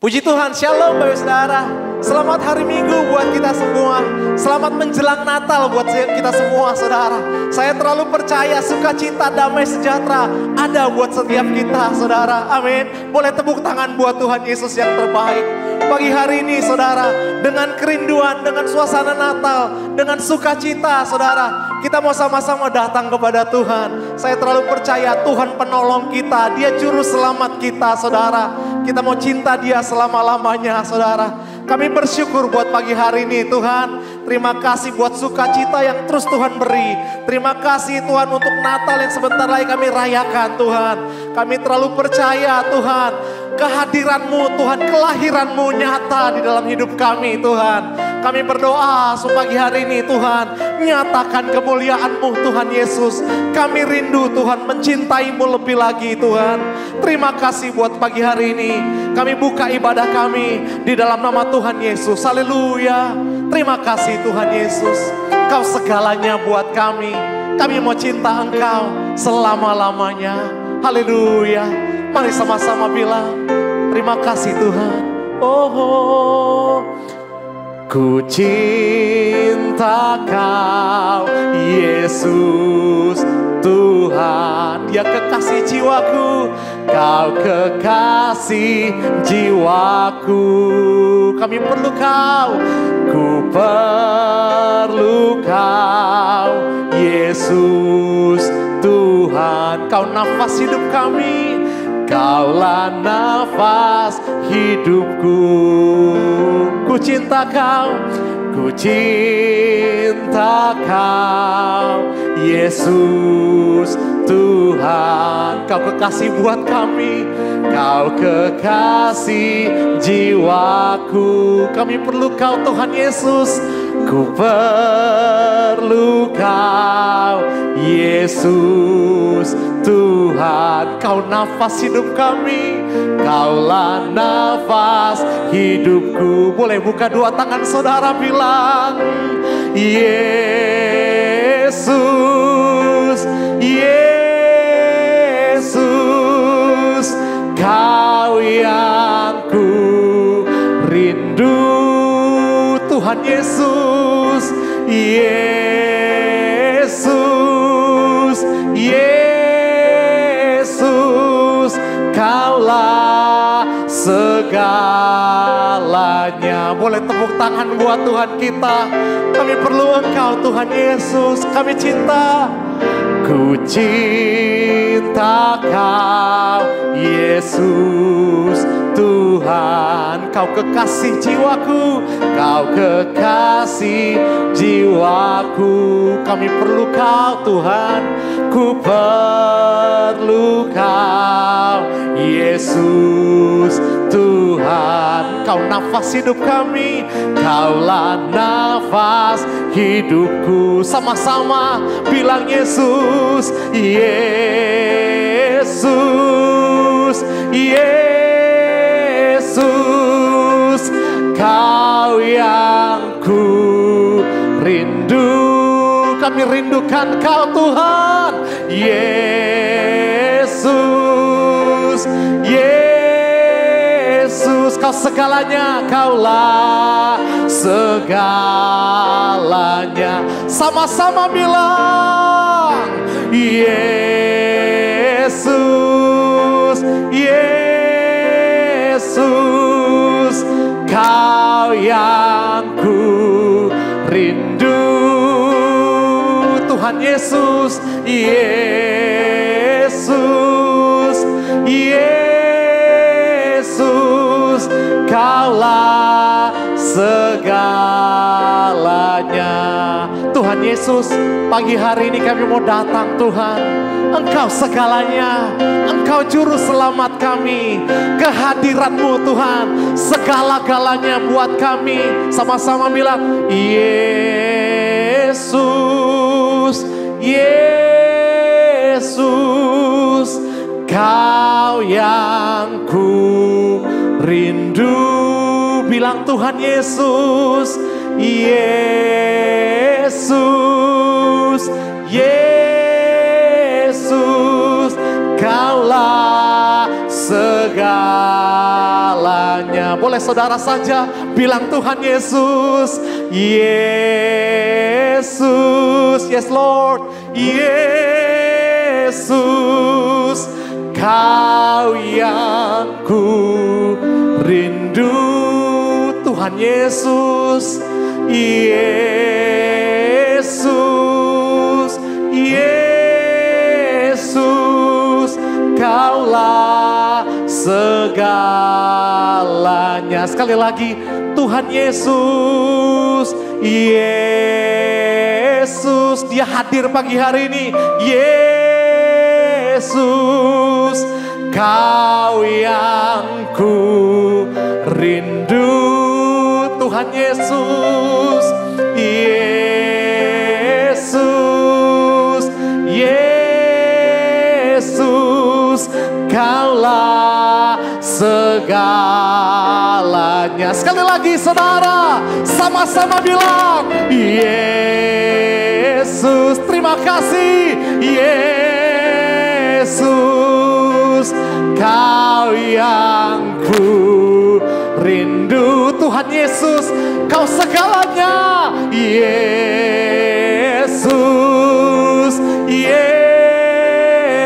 Puji Tuhan, Shalom Bapak Saudara. Selamat hari Minggu buat kita semua. Selamat menjelang Natal buat kita semua Saudara. Saya terlalu percaya sukacita, damai, sejahtera ada buat setiap kita Saudara. Amin. Boleh tepuk tangan buat Tuhan Yesus yang terbaik. Pagi hari ini Saudara, dengan kerinduan, dengan suasana Natal, dengan sukacita Saudara, kita mau sama-sama datang kepada Tuhan. Saya terlalu percaya Tuhan penolong kita, Dia juru selamat kita Saudara. Kita mau cinta Dia selama-lamanya Saudara. Kami bersyukur buat pagi hari ini Tuhan. Terima kasih buat sukacita yang terus Tuhan beri. Terima kasih Tuhan untuk Natal yang sebentar lagi kami rayakan Tuhan. Kami terlalu percaya Tuhan, kehadiran-Mu Tuhan, kelahiran-Mu nyata di dalam hidup kami Tuhan. Kami berdoa supaya pagi hari ini Tuhan, nyatakan kemuliaan-Mu Tuhan Yesus. Kami rindu Tuhan mencintai-Mu lebih lagi Tuhan. Terima kasih buat pagi hari ini. Kami buka ibadah kami di dalam nama Tuhan Yesus. Haleluya. Terima kasih Tuhan Yesus. Kau segalanya buat kami. Kami mau cinta Engkau selama-lamanya. Haleluya. Mari sama-sama bilang, terima kasih Tuhan. Oh, ku cinta Kau Yesus Tuhan. Dia kekasih jiwaku, Kau kekasih jiwaku. Kami perlu Kau, ku perlu Kau Yesus Tuhan. Kau nafas hidup kami, Kaulah nafas hidupku. Ku cinta Kau, ku cinta Kau Yesus Tuhan. Kau kekasih buat kami, Kau kekasih jiwaku. Kami perlu Kau Tuhan Yesus. Ku perlu Kau Yesus Tuhan. Kau nafas hidup kami, Kaulah nafas hidupku. Boleh buka dua tangan saudara bilang, Yesus, Yesus, Kau yang ku rindu. Tuhan Yesus, Yesus, Yesus, Kaulah segalanya. Boleh tepuk tangan buat Tuhan kita. Kami perlu Engkau Tuhan Yesus. Kami cinta. Ku cinta Kau Yesus Tuhan. Kau kekasih jiwaku, Kau kekasih jiwaku. Kami perlu Kau Tuhan. Ku perlu Kau Yesus Tuhan. Kau nafas hidup kami, Kaulah nafas hidupku. Sama-sama bilang Yesus, Yesus, Yesus, Kau yang ku rindu. Kami rindukan Kau Tuhan. Yesus, Yesus, Kau segalanya, Kaulah segalanya. Sama-sama bilang, Yesus, Yesus, Kau yang ku rindu. Tuhan Yesus, Yesus, Yesus, Kaulah segalanya. Tuhan Yesus, pagi hari ini kami mau datang Tuhan. Engkau segalanya, Engkau juru selamat kami. Kehadiran-Mu Tuhan, segala-galanya buat kami. Sama-sama bilang, Yesus, Yesus, Kau yang ku rindu. Bilang Tuhan Yesus, Yesus, Yesus, Kaulah segala segalanya. Boleh saudara saja bilang Tuhan Yesus. Yesus, yes Lord. Yesus, Kau yang ku rindu. Tuhan Yesus, Yesus, Yesus, Kaulah segalanya. Sekali lagi, Tuhan Yesus, Yesus, Dia hadir pagi hari ini. Yesus, Kau yang ku rindu. Tuhan Yesus, Yesus, Yesus, Kaulah segalanya. Sekali lagi saudara, sama-sama bilang, Yesus, terima kasih. Yesus, Kau yang ku rindu. Tuhan Yesus, Kau segalanya. Yesus,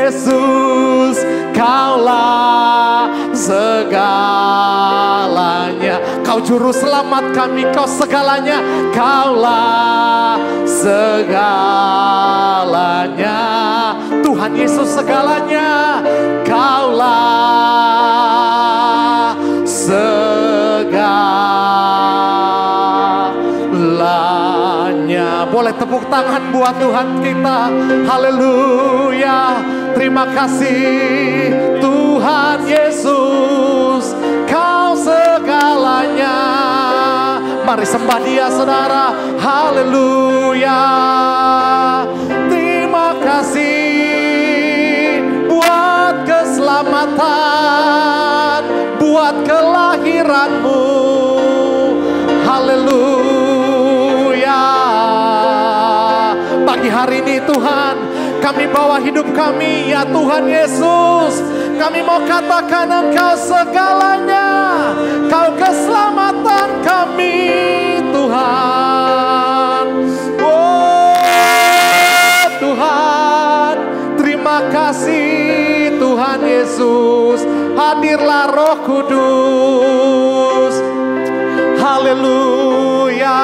Yesus, Kaulah segalanya. Kau juru selamat kami, Kau segalanya. Kaulah segalanya. Tuhan Yesus segalanya. Kaulah segalanya. Boleh tepuk tangan buat Tuhan kita. Haleluya. Terima kasih Tuhan Yesus, Kau segalanya. Mari sembah Dia saudara. Haleluya. Terima kasih buat keselamatan, buat kelahiranmu. Haleluya. Pagi hari ini Tuhan, kami bawa hidup kami ya Tuhan Yesus. Kami mau katakan Engkau segalanya, Kau keselamatan kami Tuhan. Oh Tuhan, terima kasih Tuhan Yesus. Hadirlah Roh Kudus. Haleluya.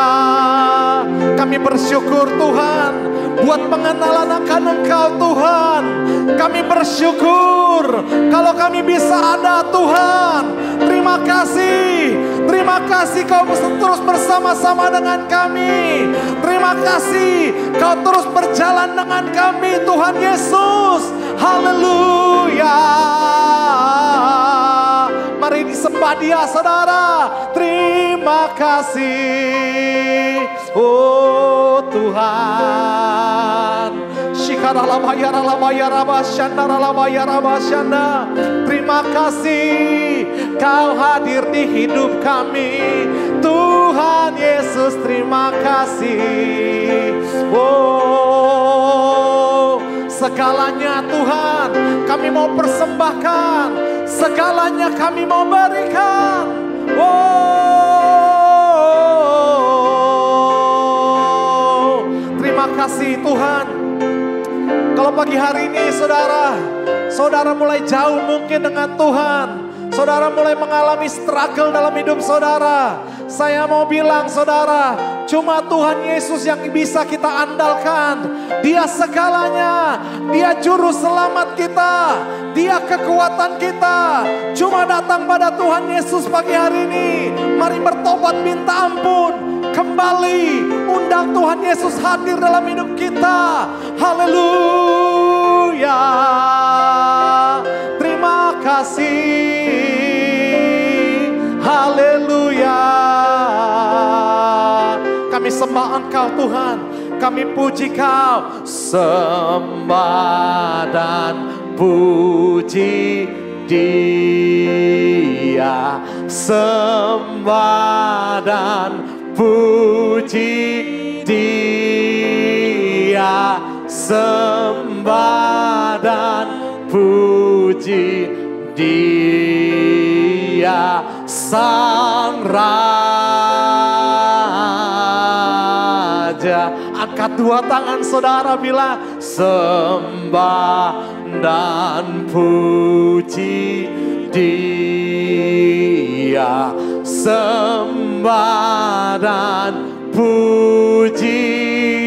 Kami bersyukur Tuhan buat pengenalan akan Engkau Tuhan. Kami bersyukur kalau kami bisa ada Tuhan. Terima kasih. Terima kasih Kau terus bersama-sama dengan kami. Terima kasih Kau terus berjalan dengan kami Tuhan Yesus. Haleluya. Mari disembah Dia saudara. Terima kasih oh Tuhan. Terima kasih Kau hadir di hidup kami Tuhan Yesus. Terima kasih. Oh segalanya Tuhan kami mau persembahkan, segalanya kami mau berikan. Oh terima kasih Tuhan. Kalau pagi hari ini saudara mulai jauh mungkin dengan Tuhan, saudara mulai mengalami struggle dalam hidup saudara. Saya mau bilang saudara, cuma Tuhan Yesus yang bisa kita andalkan. Dia segalanya, Dia juru selamat kita, Dia kekuatan kita. Cuma datang pada Tuhan Yesus pagi hari ini. Mari bertobat minta ampun, kembali undang Tuhan Yesus hadir dalam hidup kita. Haleluya. Terima kasih. Haleluya. Kami sembah Engkau Tuhan, kami puji Kau. Sembah dan puji Dia, sembah dan puji Dia, sembah dan puji Dia. Sang Raja. Angkat dua tangan saudara, bilang sembah dan puji Dia. Sembah dan puji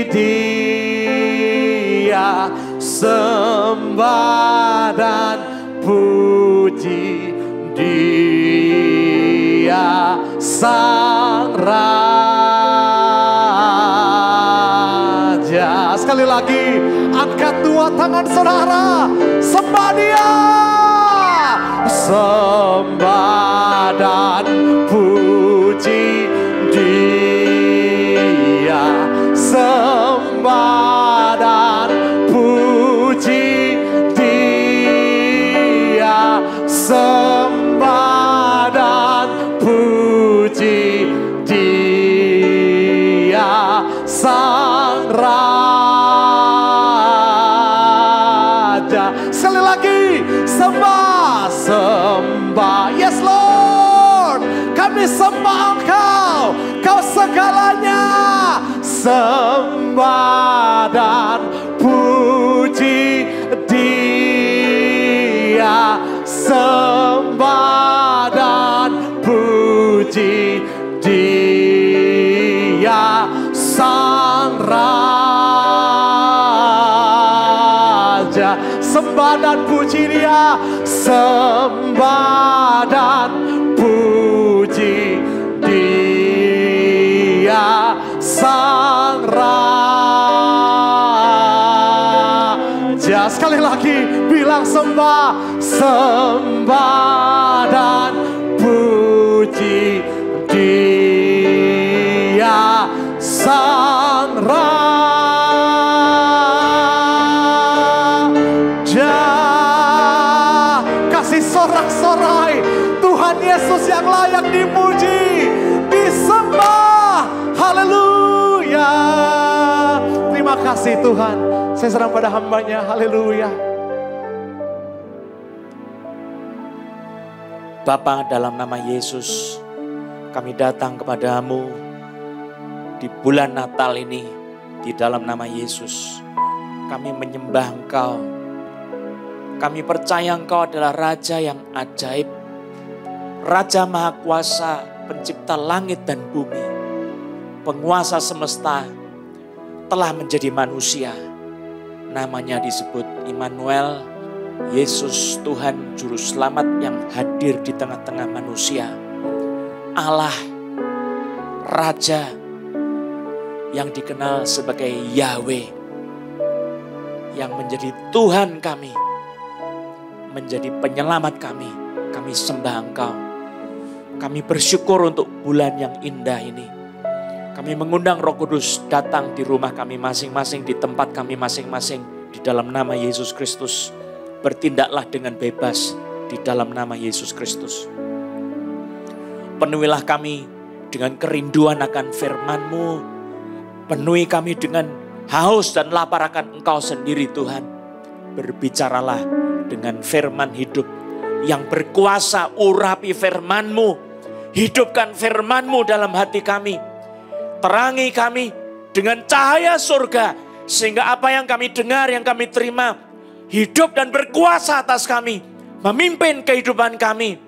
Dia. Sembah dan puji Dia. Sang Raja. Sekali lagi, angkat dua tangan saudara, sembah Dia. Sembah dan puji Dia. Sembah dan puji Dia. Sembah dan puji Dia. Sang Raja. Sekali lagi, sembah, sembah. Yes Lord, kami sembah Engkau, Kau segalanya. Sembah dan puji Dia. Sembah dan puji Dia. Sang Raja. Sembah dan puji Dia. Sembah dan puji Dia. Sang Raja. Sekali lagi, bilang sembah, sembah dan puji Dia. Sang Raja. Kasih sorak-sorai Tuhan Yesus yang layak dipuji, disembah. Haleluya. Terima kasih Tuhan. Saya serang pada hamba-Nya. Haleluya. Bapa, dalam nama Yesus, kami datang kepadamu di bulan Natal ini. Di dalam nama Yesus, kami menyembah Engkau. Kami percaya Engkau adalah Raja yang ajaib, Raja Maha Kuasa, pencipta langit dan bumi, penguasa semesta, telah menjadi manusia. Namanya disebut Immanuel, Yesus Tuhan Juru Selamat yang hadir di tengah-tengah manusia. Allah, Raja yang dikenal sebagai Yahweh, yang menjadi Tuhan kami, menjadi penyelamat kami. Kami sembah Engkau. Kami bersyukur untuk bulan yang indah ini. Kami mengundang Roh Kudus datang di rumah kami masing-masing, di tempat kami masing-masing, di dalam nama Yesus Kristus. Bertindaklah dengan bebas di dalam nama Yesus Kristus. Penuhilah kami dengan kerinduan akan firman-Mu. Penuhi kami dengan haus dan lapar akan Engkau sendiri Tuhan. Berbicaralah dengan firman hidup yang berkuasa. Urapi firman-Mu. Hidupkan firman-Mu dalam hati kami. Terangi kami dengan cahaya surga. Sehingga apa yang kami dengar, yang kami terima, hidup dan berkuasa atas kami. Memimpin kehidupan kami.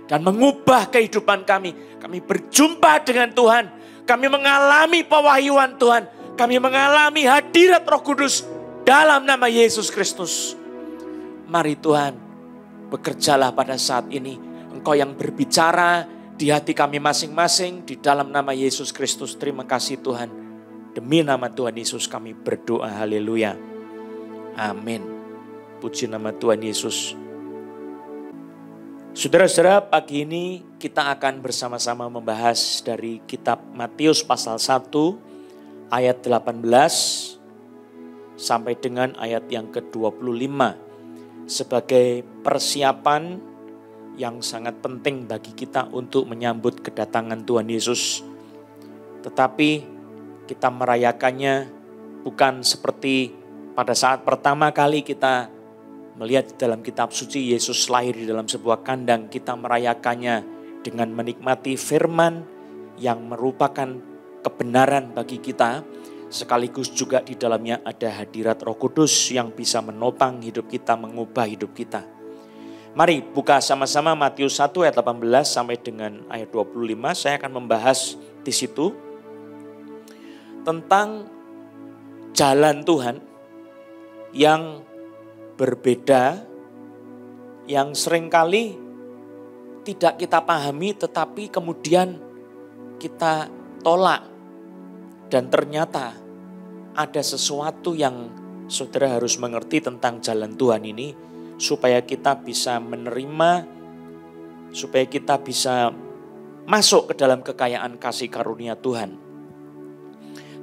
Dan mengubah kehidupan kami. Kami berjumpa dengan Tuhan. Kami mengalami pewahyuan Tuhan. Kami mengalami hadirat Roh Kudus dalam nama Yesus Kristus. Mari Tuhan, bekerjalah pada saat ini. Engkau yang berbicara di hati kami masing-masing di dalam nama Yesus Kristus. Terima kasih Tuhan. Demi nama Tuhan Yesus kami berdoa. Haleluya. Amin. Puji nama Tuhan Yesus. Saudara-saudara, pagi ini kita akan bersama-sama membahas dari kitab Matius pasal 1 ayat 18 sampai dengan ayat yang ke-25 sebagai persiapan yang sangat penting bagi kita untuk menyambut kedatangan Tuhan Yesus. Tetapi kita merayakannya bukan seperti pada saat pertama kali kita melihat di dalam kitab suci Yesus lahir di dalam sebuah kandang. Kita merayakannya dengan menikmati firman yang merupakan kebenaran bagi kita, sekaligus juga di dalamnya ada hadirat Roh Kudus yang bisa menopang hidup kita, mengubah hidup kita. Mari buka sama-sama Matius 1 ayat 18 sampai dengan ayat 25. Saya akan membahas di situ tentang jalan Tuhan yang berbeda, yang seringkali tidak kita pahami tetapi kemudian kita tolak. Dan ternyata ada sesuatu yang saudara harus mengerti tentang jalan Tuhan ini supaya kita bisa menerima, supaya kita bisa masuk ke dalam kekayaan kasih karunia Tuhan.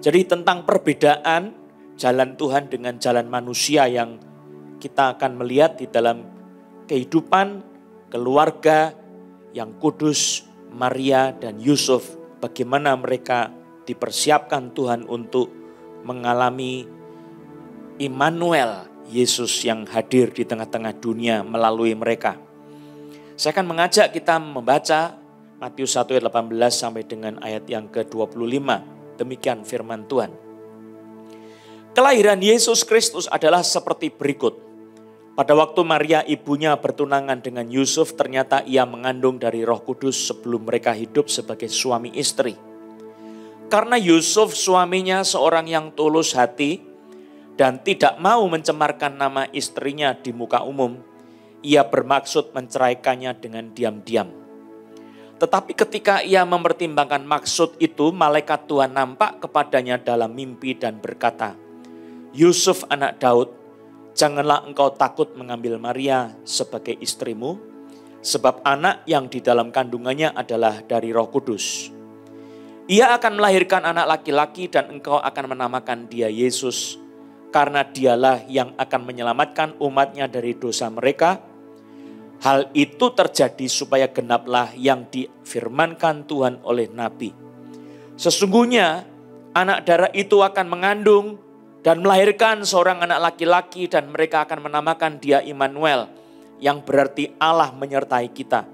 Jadi tentang perbedaan jalan Tuhan dengan jalan manusia yang kita akan melihat di dalam kehidupan keluarga yang kudus, Maria dan Yusuf, bagaimana mereka dipersiapkan Tuhan untuk mengalami Immanuel, Yesus yang hadir di tengah-tengah dunia melalui mereka. Saya akan mengajak kita membaca Matius 1 ayat 18 sampai dengan ayat yang ke-25. Demikian firman Tuhan. Kelahiran Yesus Kristus adalah seperti berikut. Pada waktu Maria ibunya bertunangan dengan Yusuf, ternyata ia mengandung dari Roh Kudus sebelum mereka hidup sebagai suami istri. Karena Yusuf suaminya seorang yang tulus hati dan tidak mau mencemarkan nama istrinya di muka umum, ia bermaksud menceraikannya dengan diam-diam. Tetapi ketika ia mempertimbangkan maksud itu, malaikat Tuhan nampak kepadanya dalam mimpi dan berkata, Yusuf anak Daud, janganlah engkau takut mengambil Maria sebagai istrimu, sebab anak yang di dalam kandungannya adalah dari Roh Kudus. Ia akan melahirkan anak laki-laki dan engkau akan menamakan dia Yesus, karena dialah yang akan menyelamatkan umatnya dari dosa mereka. Hal itu terjadi supaya genaplah yang difirmankan Tuhan oleh Nabi. Sesungguhnya anak darah itu akan mengandung dan melahirkan seorang anak laki-laki dan mereka akan menamakan dia Immanuel, yang berarti Allah menyertai kita.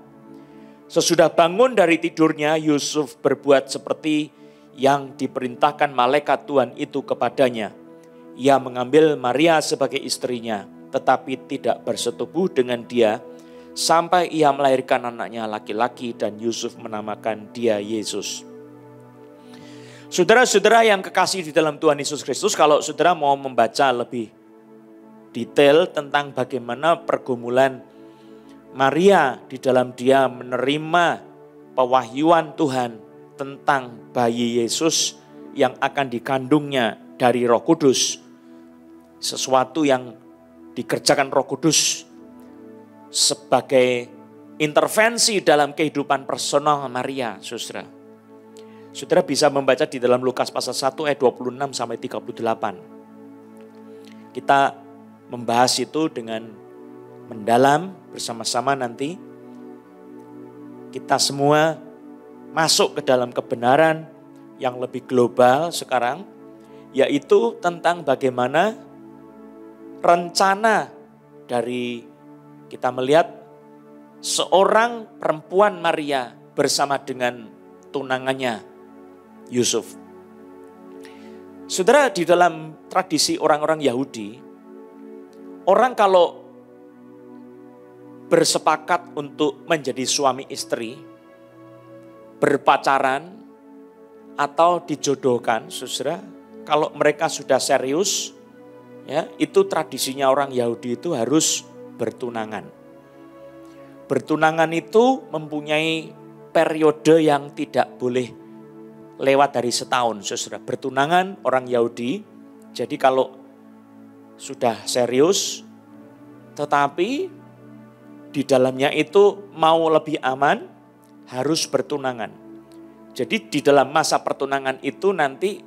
Sesudah bangun dari tidurnya, Yusuf berbuat seperti yang diperintahkan malaikat Tuhan itu kepadanya. Ia mengambil Maria sebagai istrinya, tetapi tidak bersetubuh dengan dia sampai ia melahirkan anaknya laki-laki dan Yusuf menamakan dia Yesus. Saudara-saudara yang kekasih di dalam Tuhan Yesus Kristus, kalau saudara mau membaca lebih detail tentang bagaimana pergumulan Maria di dalam dia menerima pewahyuan Tuhan tentang bayi Yesus yang akan dikandungnya dari Roh Kudus. Sesuatu yang dikerjakan Roh Kudus sebagai intervensi dalam kehidupan personal Maria, saudara. Saudara bisa membaca di dalam Lukas pasal 1 ayat 26 sampai 38. Kita membahas itu dengan mendalam bersama-sama nanti. Kita semua masuk ke dalam kebenaran yang lebih global sekarang, yaitu tentang bagaimana rencana dari kita melihat seorang perempuan Maria bersama dengan tunangannya Yusuf. Saudara, di dalam tradisi orang-orang Yahudi, orang kalau bersepakat untuk menjadi suami istri, berpacaran atau dijodohkan, saudara, kalau mereka sudah serius, ya, itu tradisinya orang Yahudi itu harus bertunangan. Bertunangan itu mempunyai periode yang tidak boleh lewat dari setahun, saudara. Bertunangan orang Yahudi, jadi kalau sudah serius, tetapi di dalamnya itu mau lebih aman, harus bertunangan. Jadi di dalam masa pertunangan itu nanti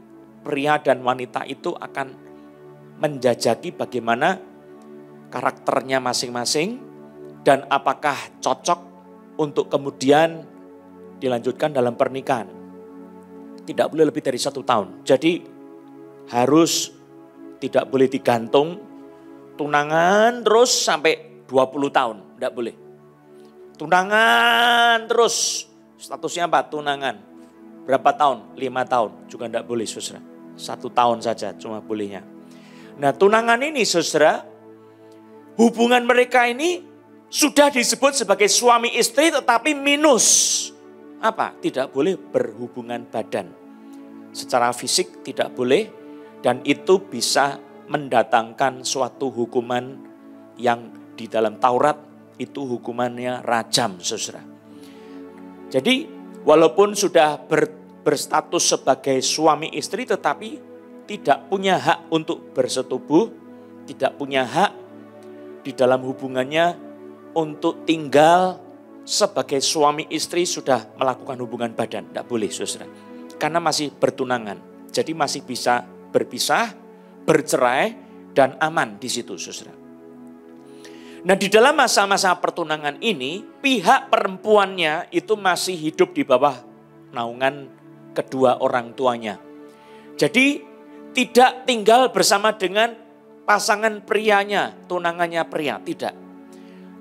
pria dan wanita itu akan menjajaki bagaimana karakternya masing-masing dan apakah cocok untuk kemudian dilanjutkan dalam pernikahan. Tidak boleh lebih dari 1 tahun. Jadi harus tidak boleh digantung tunangan terus sampai 20 tahun. Tidak boleh. Tunangan terus Statusnya apa? Tunangan. Berapa tahun? 5 tahun. Juga tidak boleh saudara. 1 tahun saja cuma bolehnya. Nah tunangan ini saudara, hubungan mereka ini sudah disebut sebagai suami istri tetapi minus. Apa? Tidak boleh berhubungan badan. Secara fisik tidak boleh dan itu bisa mendatangkan suatu hukuman yang di dalam Taurat itu hukumannya rajam saudara. Jadi walaupun sudah berstatus sebagai suami istri tetapi tidak punya hak untuk bersetubuh, tidak punya hak di dalam hubungannya untuk tinggal sebagai suami istri sudah melakukan hubungan badan. Tidak boleh saudara. Karena masih bertunangan. Jadi masih bisa berpisah, bercerai dan aman di situ saudara. Nah di dalam masa-masa pertunangan ini, pihak perempuannya itu masih hidup di bawah naungan kedua orang tuanya. Jadi tidak tinggal bersama dengan pasangan prianya, tunangannya pria, tidak.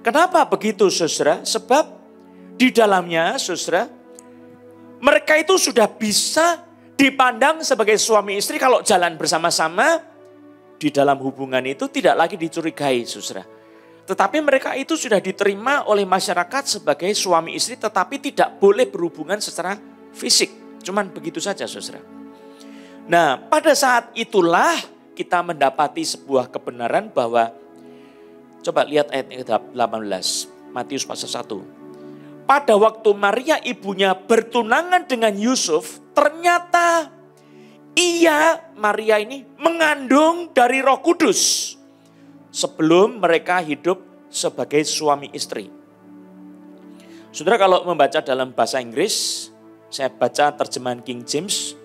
Kenapa begitu saudara? Sebab di dalamnya saudara, mereka itu sudah bisa dipandang sebagai suami istri kalau jalan bersama-sama di dalam hubungan itu tidak lagi dicurigai saudara. Tetapi mereka itu sudah diterima oleh masyarakat sebagai suami istri tetapi tidak boleh berhubungan secara fisik. Cuman begitu saja saudara. Nah pada saat itulah kita mendapati sebuah kebenaran bahwa, coba lihat ayat 18, Matius pasal 1. Pada waktu Maria ibunya bertunangan dengan Yusuf, ternyata Maria ini mengandung dari Roh Kudus. Sebelum mereka hidup sebagai suami istri. Saudara kalau membaca dalam bahasa Inggris, saya baca terjemahan King James.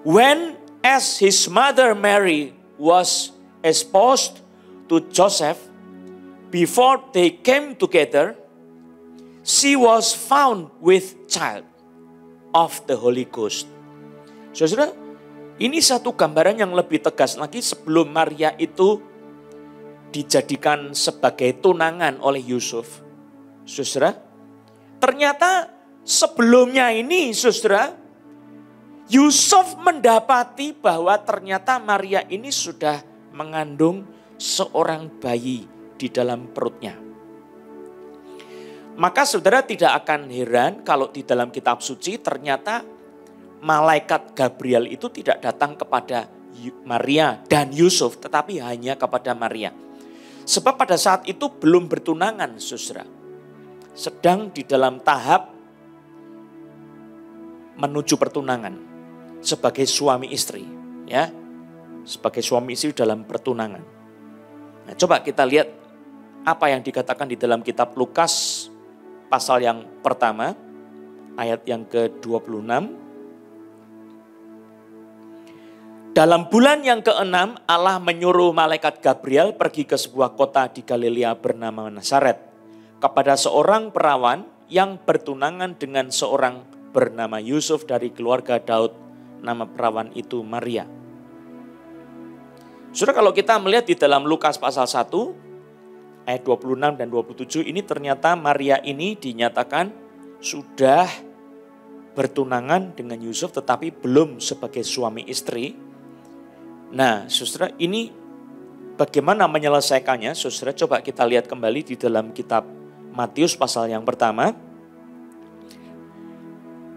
When as his mother Mary was espoused to Joseph, before they came together, she was found with child of the Holy Ghost. Saudara, ini satu gambaran yang lebih tegas lagi sebelum Maria itu dijadikan sebagai tunangan oleh Yusuf. Saudara, ternyata sebelumnya ini saudara, Yusuf mendapati bahwa ternyata Maria ini sudah mengandung seorang bayi di dalam perutnya. Maka saudara tidak akan heran kalau di dalam kitab suci ternyata malaikat Gabriel itu tidak datang kepada Maria dan Yusuf tetapi hanya kepada Maria. Sebab pada saat itu belum bertunangan saudara. Sedang di dalam tahap menuju pertunangan sebagai suami istri, ya. Sebagai suami istri dalam pertunangan. Nah, coba kita lihat apa yang dikatakan di dalam kitab Lukas pasal yang pertama ayat yang ke-26. Dalam bulan yang ke-6 Allah menyuruh malaikat Gabriel pergi ke sebuah kota di Galilea bernama Nazaret kepada seorang perawan yang bertunangan dengan seorang bernama Yusuf dari keluarga Daud. Nama perawan itu Maria. Saudara kalau kita melihat di dalam Lukas pasal 1 ayat 26 dan 27 ini ternyata Maria ini dinyatakan sudah bertunangan dengan Yusuf tetapi belum sebagai suami istri. Nah saudara ini bagaimana menyelesaikannya? Saudara coba kita lihat kembali di dalam kitab Matius pasal yang pertama.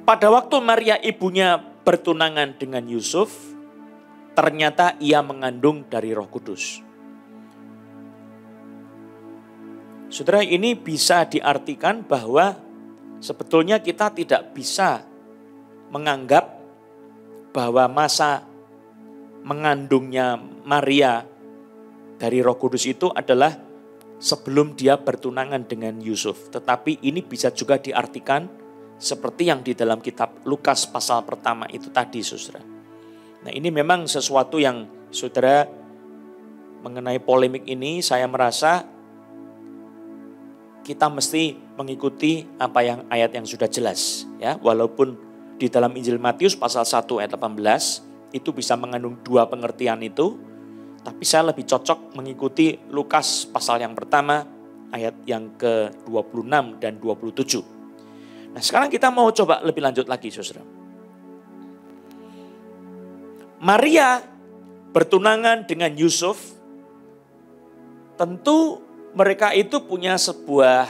Pada waktu Maria ibunya bertunangan dengan Yusuf, ternyata ia mengandung dari Roh Kudus. Saudara ini bisa diartikan bahwa sebetulnya kita tidak bisa menganggap bahwa masa mengandungnya Maria dari Roh Kudus itu adalah sebelum dia bertunangan dengan Yusuf. Tetapi ini bisa juga diartikan seperti yang di dalam kitab Lukas pasal pertama itu tadi saudara. Nah ini memang sesuatu yang saudara mengenai polemik ini saya merasa kita mesti mengikuti apa yang ayat yang sudah jelas. Ya, walaupun di dalam Injil Matius pasal 1 ayat 18 itu bisa mengandung dua pengertian itu. Tapi saya lebih cocok mengikuti Lukas pasal yang pertama ayat yang ke-26 dan 27. Nah sekarang kita mau coba lebih lanjut lagi saudara. Maria bertunangan dengan Yusuf, tentu mereka itu punya sebuah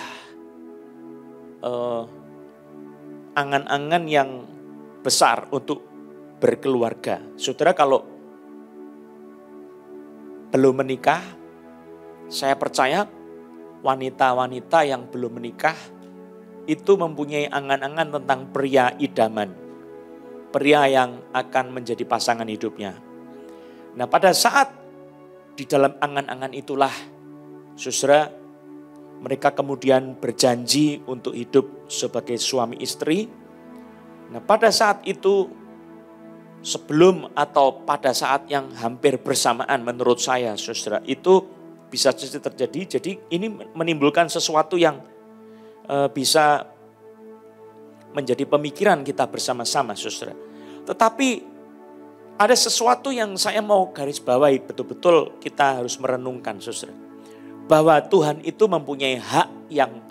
angan-angan yang besar untuk berkeluarga. Saudara kalau belum menikah, saya percaya wanita-wanita yang belum menikah itu mempunyai angan-angan tentang pria idaman. Pria yang akan menjadi pasangan hidupnya. Nah pada saat di dalam angan-angan itulah saudara, mereka kemudian berjanji untuk hidup sebagai suami istri. Nah pada saat itu, sebelum atau pada saat yang hampir bersamaan menurut saya saudara, itu bisa terjadi. Jadi ini menimbulkan sesuatu yang bisa menjadi pemikiran kita bersama-sama saudara. Tetapi ada sesuatu yang saya mau garis bawahi, betul-betul kita harus merenungkan saudara. Bahwa Tuhan itu mempunyai hak yang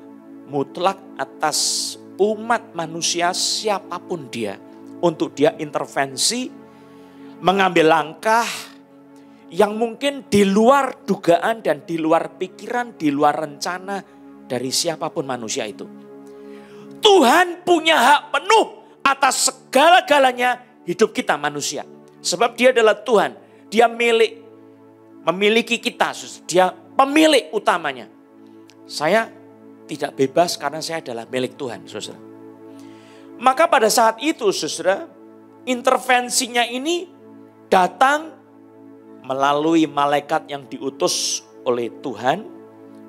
mutlak atas umat manusia siapapun dia. Untuk dia intervensi, mengambil langkah yang mungkin di luar dugaan dan di luar pikiran, di luar rencana dari siapapun manusia itu. Tuhan punya hak penuh atas segala-galanya hidup kita manusia. Sebab dia adalah Tuhan, dia memiliki kita, dia pemilik utamanya. Saya tidak bebas karena saya adalah milik Tuhan, saudara. Maka pada saat itu, saudara, intervensinya ini datang melalui malaikat yang diutus oleh Tuhan,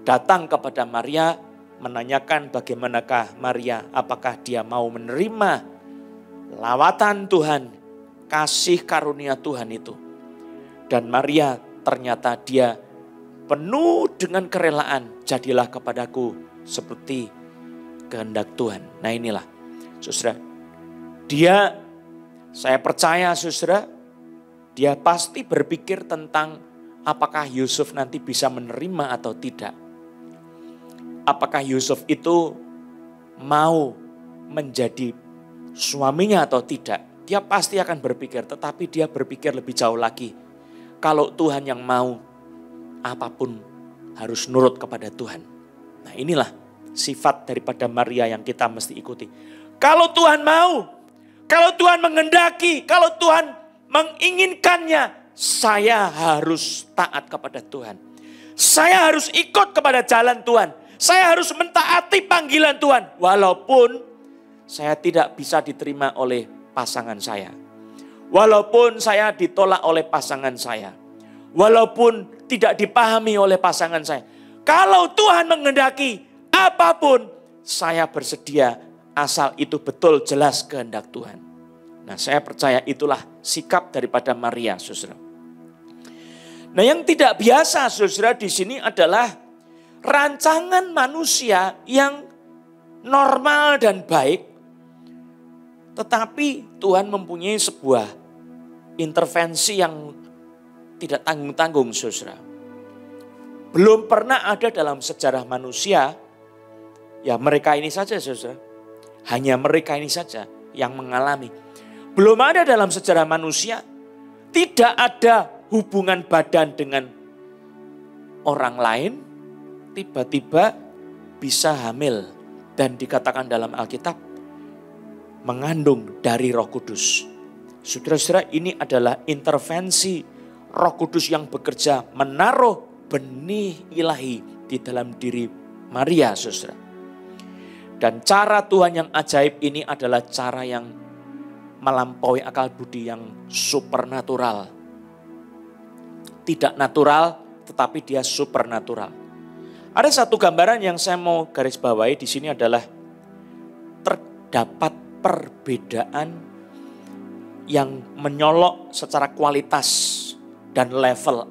datang kepada Maria, menanyakan bagaimanakah Maria, apakah dia mau menerima lawatan Tuhan, kasih karunia Tuhan itu. Dan Maria ternyata dia penuh dengan kerelaan, jadilah kepadaku seperti kehendak Tuhan. Nah inilah saudara, saya percaya saudara, dia pasti berpikir tentang apakah Yusuf nanti bisa menerima atau tidak. Apakah Yusuf itu mau menjadi suaminya atau tidak. Dia pasti akan berpikir, tetapi dia berpikir lebih jauh lagi. Kalau Tuhan yang mau, apapun harus nurut kepada Tuhan. Nah inilah sifat daripada Maria yang kita mesti ikuti. Kalau Tuhan mau, kalau Tuhan menghendaki, kalau Tuhan menginginkannya, saya harus taat kepada Tuhan. Saya harus ikut kepada jalan Tuhan. Saya harus mentaati panggilan Tuhan. Walaupun saya tidak bisa diterima oleh pasangan saya. Walaupun saya ditolak oleh pasangan saya. Walaupun tidak dipahami oleh pasangan saya. Kalau Tuhan menghendaki apapun, saya bersedia asal itu betul jelas kehendak Tuhan. Nah saya percaya itulah sikap daripada Maria, saudara. Nah yang tidak biasa saudara di sini adalah rancangan manusia yang normal dan baik. Tetapi Tuhan mempunyai sebuah intervensi yang tidak tanggung-tanggung saudara. Belum pernah ada dalam sejarah manusia, ya mereka ini saja saudara. Hanya mereka ini saja yang mengalami. Belum ada dalam sejarah manusia, tidak ada hubungan badan dengan orang lain, tiba-tiba bisa hamil. Dan dikatakan dalam Alkitab, mengandung dari Roh Kudus. Saudara-saudara, ini adalah intervensi Roh Kudus yang bekerja menaruh benih ilahi di dalam diri Maria, saudara. Dan cara Tuhan yang ajaib ini adalah cara yang melampaui akal budi, yang supernatural. Tidak natural, tetapi dia supernatural. Ada satu gambaran yang saya mau garis bawahi di sini adalah terdapat perbedaan yang menyolok secara kualitas dan level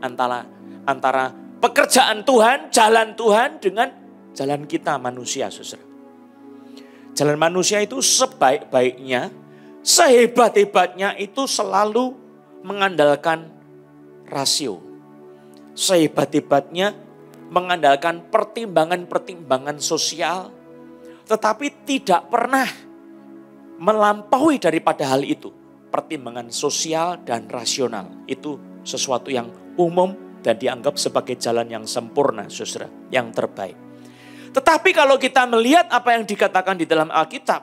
antara pekerjaan Tuhan, jalan Tuhan dengan jalan kita manusia, saudara. Jalan manusia itu sebaik-baiknya, sehebat-hebatnya itu selalu mengandalkan rasio. Sehebat-hebatnya mengandalkan pertimbangan-pertimbangan sosial. Tetapi tidak pernah melampaui daripada hal itu. Pertimbangan sosial dan rasional itu sesuatu yang umum dan dianggap sebagai jalan yang sempurna, saudara, yang terbaik. Tetapi kalau kita melihat apa yang dikatakan di dalam Alkitab,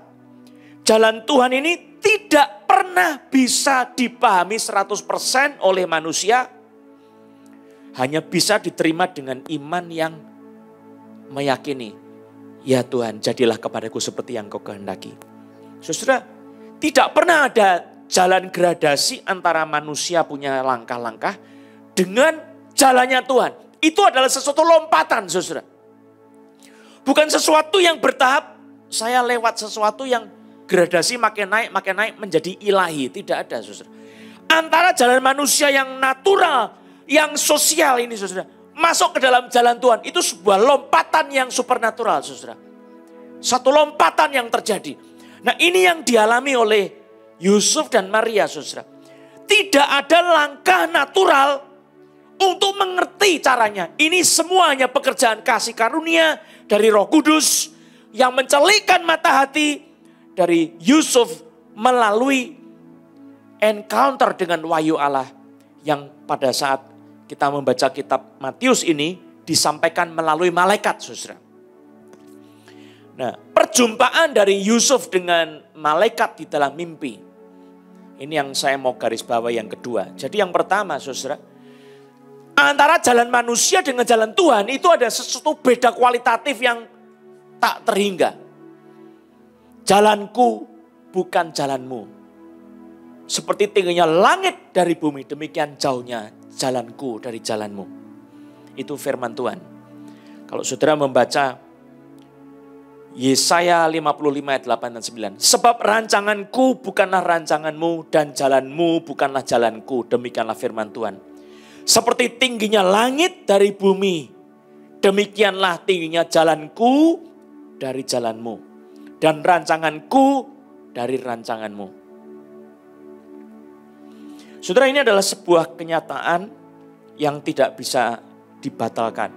jalan Tuhan ini tidak pernah bisa dipahami 100% oleh manusia, hanya bisa diterima dengan iman yang meyakini, ya Tuhan, jadilah kepadaku seperti yang kau kehendaki. Saudara, tidak pernah ada jalan gradasi antara manusia punya langkah-langkah dengan jalannya Tuhan. Itu adalah sesuatu lompatan, saudara. Bukan sesuatu yang bertahap, saya lewat sesuatu yang gradasi makin naik menjadi ilahi. Tidak ada, saudara. Antara jalan manusia yang natural, yang sosial ini, saudara, masuk ke dalam jalan Tuhan, itu sebuah lompatan yang supernatural, saudara. Satu lompatan yang terjadi. Nah, ini yang dialami oleh Yusuf dan Maria, saudara. Tidak ada langkah natural untuk mengerti caranya. Ini semuanya pekerjaan kasih karunia dari Roh Kudus yang mencelikkan mata hati dari Yusuf melalui encounter dengan wahyu Allah yang pada saat kita membaca kitab Matius ini disampaikan melalui malaikat, saudara. Nah, perjumpaan dari Yusuf dengan malaikat di dalam mimpi. Ini yang saya mau garis bawah yang kedua. Jadi yang pertama, saudara, antara jalan manusia dengan jalan Tuhan itu ada sesuatu beda kualitatif yang tak terhingga. Jalanku bukan jalanmu. Seperti tingginya langit dari bumi, demikian jauhnya jalanku dari jalanmu. Itu firman Tuhan. Kalau saudara membaca Yesaya 55 ayat 8 dan 9. Sebab rancanganku bukanlah rancanganmu dan jalanmu bukanlah jalanku. Demikianlah firman Tuhan. Seperti tingginya langit dari bumi, demikianlah tingginya jalanku dari jalanmu. Dan rancanganku dari rancanganmu. Saudara, ini adalah sebuah kenyataan yang tidak bisa dibatalkan.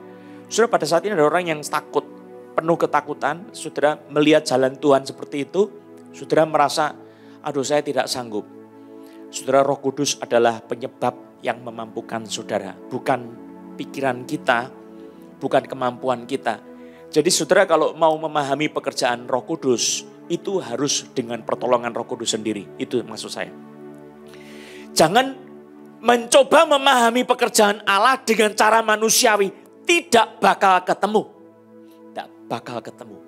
Saudara, pada saat ini ada orang yang takut, penuh ketakutan. Saudara melihat jalan Tuhan seperti itu, saudara merasa, aduh saya tidak sanggup. Saudara, Roh Kudus adalah penyebab yang memampukan saudara. Bukan pikiran kita, bukan kemampuan kita. Jadi saudara kalau mau memahami pekerjaan Roh Kudus, itu harus dengan pertolongan Roh Kudus sendiri. Itu maksud saya. Jangan mencoba memahami pekerjaan Allah dengan cara manusiawi. Tidak bakal ketemu. Tidak bakal ketemu.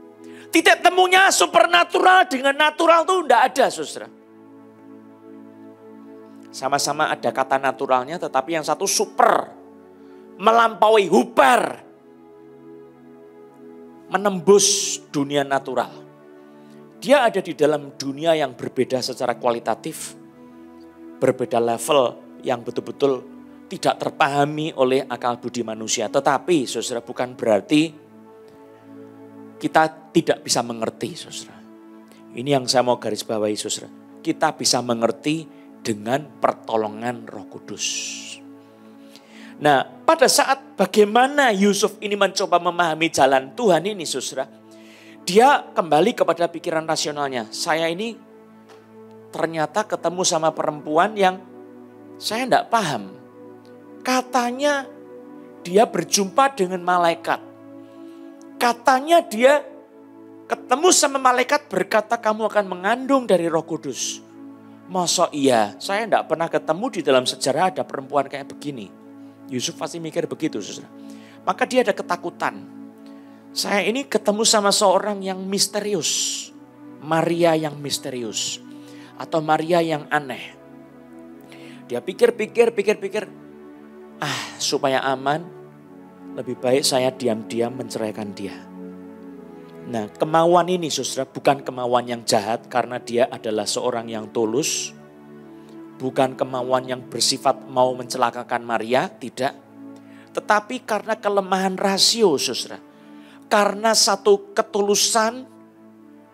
Titik temunya supernatural dengan natural itu tidak ada, saudara. Sama-sama ada kata naturalnya, tetapi yang satu super. Melampaui, hubar. Menembus dunia natural. Dia ada di dalam dunia yang berbeda secara kualitatif. Berbeda level yang betul-betul tidak terpahami oleh akal budi manusia. Tetapi saudara, bukan berarti kita tidak bisa mengerti, saudara. Ini yang saya mau garis bawahi, saudara. Kita bisa mengerti dengan pertolongan Roh Kudus. Nah, pada saat bagaimana Yusuf ini mencoba memahami jalan Tuhan ini, saudara, dia kembali kepada pikiran rasionalnya. Saya ini ternyata ketemu sama perempuan yang saya tidak paham. Katanya dia berjumpa dengan malaikat. Katanya dia ketemu sama malaikat berkata kamu akan mengandung dari Roh Kudus. Masa iya? Saya tidak pernah ketemu di dalam sejarah ada perempuan kayak begini. Yusuf pasti mikir begitu, saudara. Maka dia ada ketakutan. Saya ini ketemu sama seorang yang misterius. Maria yang misterius. Atau Maria yang aneh. Dia pikir-pikir. Supaya aman, lebih baik saya diam-diam menceraikan dia. Nah, kemauan ini, saudara, bukan kemauan yang jahat karena dia adalah seorang yang tulus. Bukan kemauan yang bersifat mau mencelakakan Maria, tidak. Tetapi karena kelemahan rasio, saudara. Karena satu ketulusan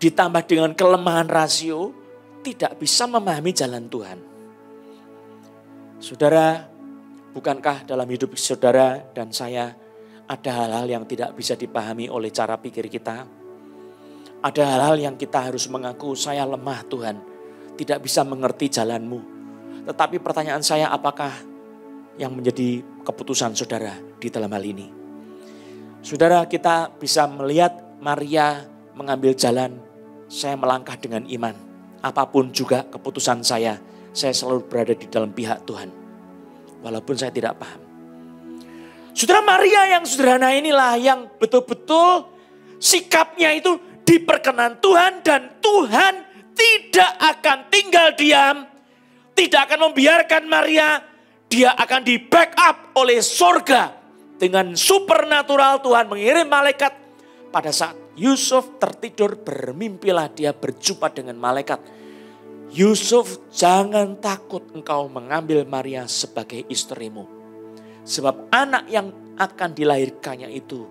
ditambah dengan kelemahan rasio, tidak bisa memahami jalan Tuhan. Saudara, bukankah dalam hidup saudara dan saya ada hal-hal yang tidak bisa dipahami oleh cara pikir kita? Ada hal-hal yang kita harus mengaku, saya lemah Tuhan, tidak bisa mengerti jalan-Mu. Tetapi pertanyaan saya, apakah yang menjadi keputusan saudara di dalam hal ini? Saudara, kita bisa melihat Maria mengambil jalan, saya melangkah dengan iman. Apapun juga keputusan saya selalu berada di dalam pihak Tuhan. Walaupun saya tidak paham. Saudara, Maria yang sederhana inilah yang betul-betul sikapnya itu diperkenan Tuhan, dan Tuhan tidak akan tinggal diam. Tidak akan membiarkan Maria, dia akan di backup oleh sorga. Dengan supernatural Tuhan mengirim malaikat. Pada saat Yusuf tertidur, bermimpilah dia berjumpa dengan malaikat. Yusuf, jangan takut engkau mengambil Maria sebagai istrimu. Sebab anak yang akan dilahirkannya itu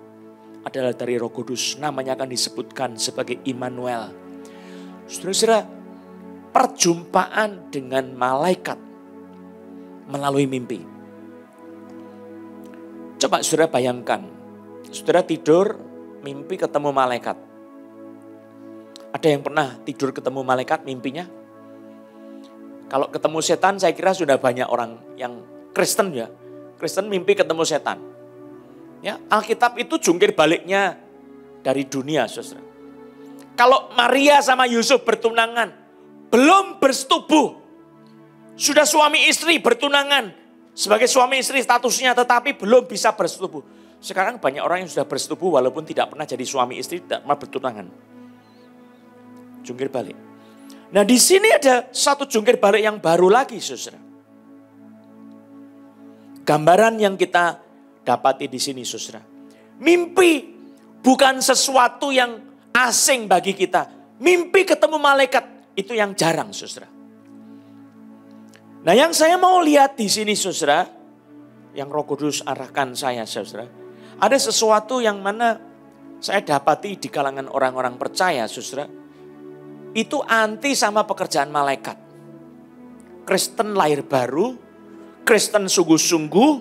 adalah dari Roh Kudus. Namanya akan disebutkan sebagai Immanuel. Saudara-saudara, perjumpaan dengan malaikat melalui mimpi. Coba saudara bayangkan, saudara tidur, mimpi ketemu malaikat. Ada yang pernah tidur ketemu malaikat mimpinya? Kalau ketemu setan, saya kira sudah banyak orang yang Kristen ya. Kristen mimpi ketemu setan. Ya, Alkitab itu jungkir baliknya dari dunia, saudara. Kalau Maria sama Yusuf bertunangan, belum bersetubuh, sudah suami istri bertunangan, sebagai suami istri statusnya, tetapi belum bisa bersetubuh. Sekarang banyak orang yang sudah bersetubuh walaupun tidak pernah jadi suami istri, tidak pernah bertunangan. Jungkir balik. Nah, di sini ada satu jungkir balik yang baru lagi, saudara. Gambaran yang kita dapati di sini, saudara. Mimpi bukan sesuatu yang asing bagi kita. Mimpi ketemu malaikat itu yang jarang, saudara. Nah, yang saya mau lihat di sini, saudara, yang Roh Kudus arahkan saya, saudara. Ada sesuatu yang mana saya dapati di kalangan orang-orang percaya, saudara. Itu anti sama pekerjaan malaikat. Kristen lahir baru, Kristen sungguh-sungguh,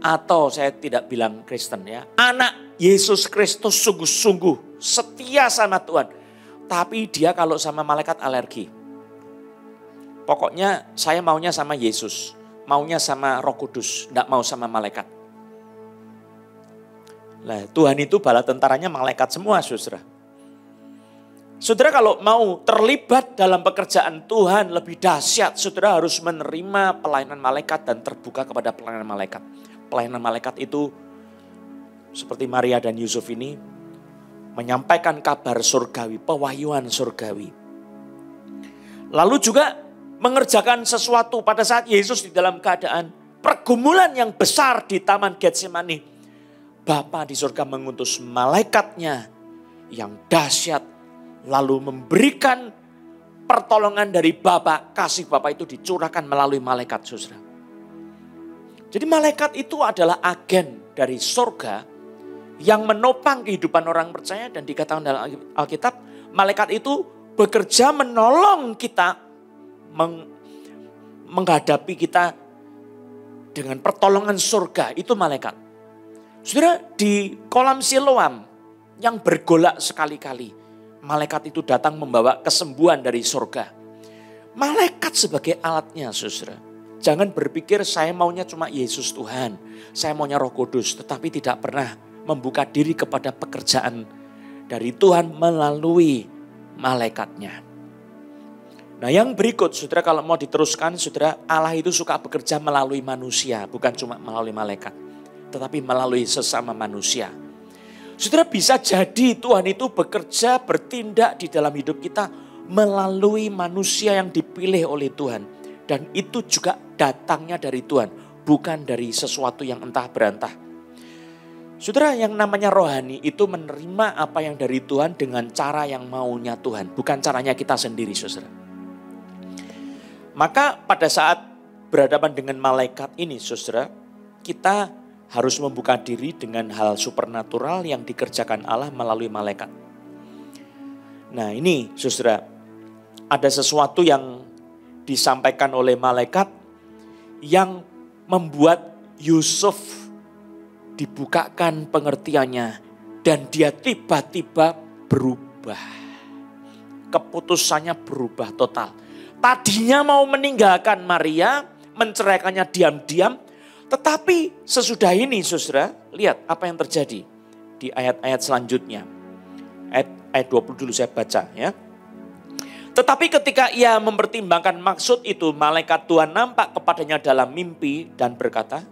atau saya tidak bilang Kristen ya, anak Yesus Kristus sungguh-sungguh, setia sama Tuhan. Tapi dia kalau sama malaikat alergi. Pokoknya saya maunya sama Yesus, maunya sama Roh Kudus, tidak mau sama malaikat. Nah, Tuhan itu bala tentaranya malaikat semua, saudara. Saudara kalau mau terlibat dalam pekerjaan Tuhan lebih dahsyat, saudara harus menerima pelayanan malaikat dan terbuka kepada pelayanan malaikat. Pelayanan malaikat itu seperti Maria dan Yusuf ini menyampaikan kabar surgawi, pewahyuan surgawi. Lalu juga mengerjakan sesuatu pada saat Yesus di dalam keadaan pergumulan yang besar di Taman Getsemani. Bapa di surga mengutus malaikatnya yang dahsyat, lalu memberikan pertolongan dari Bapa. Kasih Bapa itu dicurahkan melalui malaikat, saudara. Jadi malaikat itu adalah agen dari surga yang menopang kehidupan orang percaya, dan dikatakan dalam Alkitab, malaikat itu bekerja menolong kita menghadapi kita dengan pertolongan surga. Itu malaikat. Saudara, di kolam Siloam yang bergolak sekali-kali, malaikat itu datang membawa kesembuhan dari surga. Malaikat sebagai alatnya, saudara. Jangan berpikir saya maunya cuma Yesus Tuhan, saya maunya Roh Kudus, tetapi tidak pernah membuka diri kepada pekerjaan dari Tuhan melalui malaikatnya. Nah, yang berikut, saudara, kalau mau diteruskan, saudara, Allah itu suka bekerja melalui manusia, bukan cuma melalui malaikat, tetapi melalui sesama manusia. Saudara, bisa jadi Tuhan itu bekerja, bertindak di dalam hidup kita melalui manusia yang dipilih oleh Tuhan. Dan itu juga datangnya dari Tuhan, bukan dari sesuatu yang entah berantah. Saudara, yang namanya rohani itu menerima apa yang dari Tuhan dengan cara yang maunya Tuhan, bukan caranya kita sendiri, saudara. Maka pada saat berhadapan dengan malaikat ini, saudara, kita harus membuka diri dengan hal supernatural yang dikerjakan Allah melalui malaikat. Nah, ini, saudara, ada sesuatu yang disampaikan oleh malaikat yang membuat Yusuf dibukakan pengertiannya dan dia tiba-tiba berubah. Keputusannya berubah total. Tadinya mau meninggalkan Maria, menceraikannya diam-diam. Tetapi sesudah ini saudara, lihat apa yang terjadi di ayat-ayat selanjutnya. Ayat 20 dulu saya baca ya. Tetapi ketika ia mempertimbangkan maksud itu, malaikat Tuhan nampak kepadanya dalam mimpi dan berkata,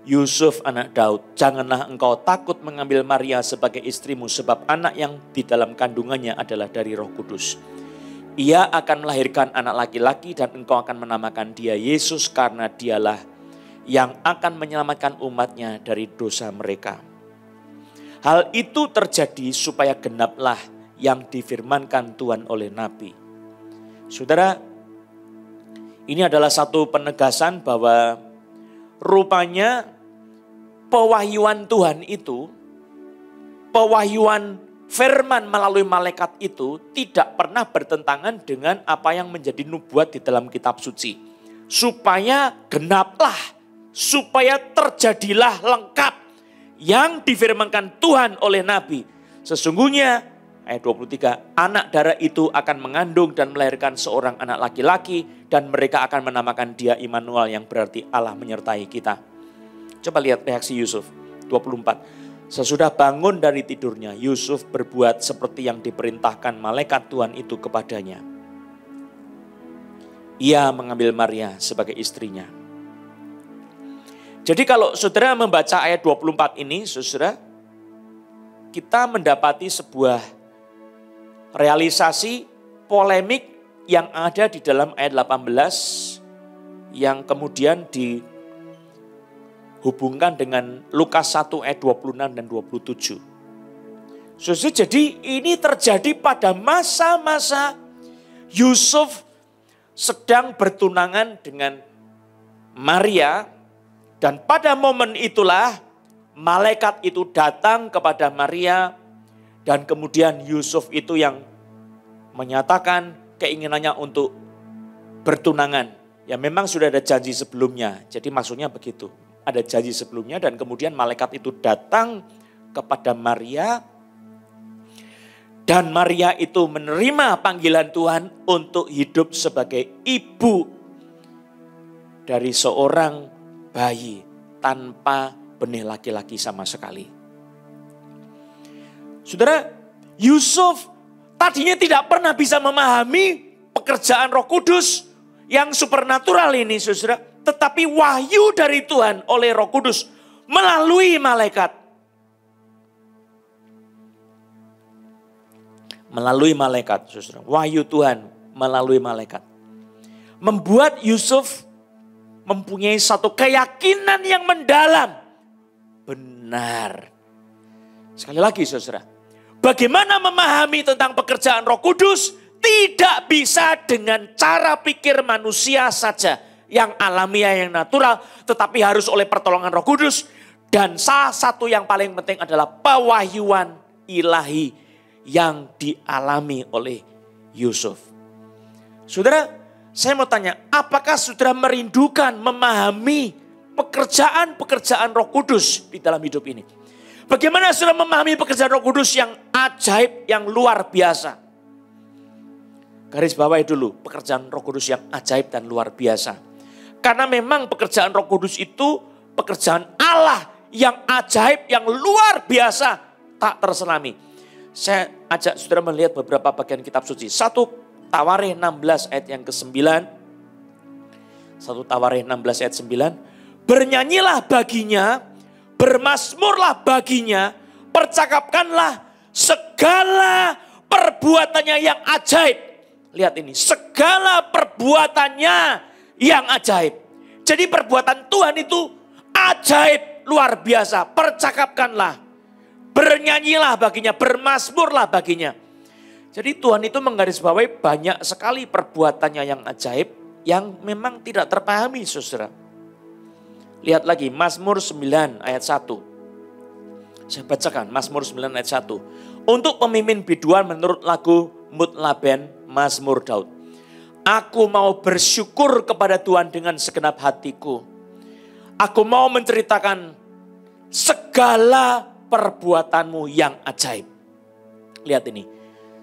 Yusuf anak Daud, janganlah engkau takut mengambil Maria sebagai istrimu, sebab anak yang di dalam kandungannya adalah dari Roh Kudus. Ia akan melahirkan anak laki-laki dan engkau akan menamakan dia Yesus, karena dialah yang akan menyelamatkan umatnya dari dosa mereka. Hal itu terjadi supaya genaplah yang difirmankan Tuhan oleh Nabi. Saudara, ini adalah satu penegasan bahwa rupanya pewahyuan Tuhan itu, pewahyuan firman melalui malaikat itu tidak pernah bertentangan dengan apa yang menjadi nubuat di dalam kitab suci. Supaya genaplah, supaya terjadilah lengkap yang difirmankan Tuhan oleh Nabi. Sesungguhnya, ayat 23, anak darah itu akan mengandung dan melahirkan seorang anak laki-laki dan mereka akan menamakan dia Immanuel, yang berarti Allah menyertai kita. Coba lihat reaksi Yusuf, 24. Sesudah bangun dari tidurnya, Yusuf berbuat seperti yang diperintahkan malaikat Tuhan itu kepadanya. Ia mengambil Maria sebagai istrinya. Jadi kalau saudara membaca ayat 24 ini, saudara, kita mendapati sebuah realisasi polemik yang ada di dalam ayat 18 yang kemudian dihubungkan dengan Lukas 1 ayat 26 dan 27. Saudara, jadi ini terjadi pada masa-masa Yusuf sedang bertunangan dengan Maria. Dan pada momen itulah malaikat itu datang kepada Maria dan kemudian Yusuf itu yang menyatakan keinginannya untuk bertunangan. Ya memang sudah ada janji sebelumnya, jadi maksudnya begitu. Ada janji sebelumnya dan kemudian malaikat itu datang kepada Maria. Dan Maria itu menerima panggilan Tuhan untuk hidup sebagai ibu dari seorang bayi tanpa benih laki-laki sama sekali. Saudara, Yusuf tadinya tidak pernah bisa memahami pekerjaan Roh Kudus yang supernatural ini, saudara. Tetapi wahyu dari Tuhan oleh Roh Kudus melalui malaikat. Melalui malaikat, saudara. Wahyu Tuhan melalui malaikat. Membuat Yusuf mempunyai satu keyakinan yang mendalam. Benar. Sekali lagi saudara. Bagaimana memahami tentang pekerjaan Roh Kudus? Tidak bisa dengan cara pikir manusia saja. Yang alamiah, yang natural. Tetapi harus oleh pertolongan Roh Kudus. Dan salah satu yang paling penting adalah pewahyuan ilahi yang dialami oleh Yusuf. Saudara, saya mau tanya, apakah saudara merindukan memahami pekerjaan-pekerjaan Roh Kudus di dalam hidup ini? Bagaimana saudara memahami pekerjaan Roh Kudus yang ajaib, yang luar biasa? Garis bawahi dulu, pekerjaan Roh Kudus yang ajaib dan luar biasa. Karena memang pekerjaan Roh Kudus itu pekerjaan Allah yang ajaib, yang luar biasa, tak terselami. Saya ajak saudara melihat beberapa bagian kitab suci. 1 Tawarikh 16 ayat yang ke-9. 1 Tawarikh 16 ayat 9. Bernyanyilah baginya, bermazmurlah baginya, percakapkanlah segala perbuatannya yang ajaib. Lihat ini, segala perbuatannya yang ajaib. Jadi perbuatan Tuhan itu ajaib, luar biasa. Percakapkanlah, bernyanyilah baginya, bermazmurlah baginya. Jadi Tuhan itu menggarisbawahi banyak sekali perbuatannya yang ajaib yang memang tidak terpahami, saudara. Lihat lagi Mazmur 9 ayat 1. Saya bacakan Mazmur 9 ayat 1. Untuk pemimpin biduan menurut lagu Mutlaben Mazmur Daud. Aku mau bersyukur kepada Tuhan dengan segenap hatiku. Aku mau menceritakan segala perbuatanmu yang ajaib. lihat ini.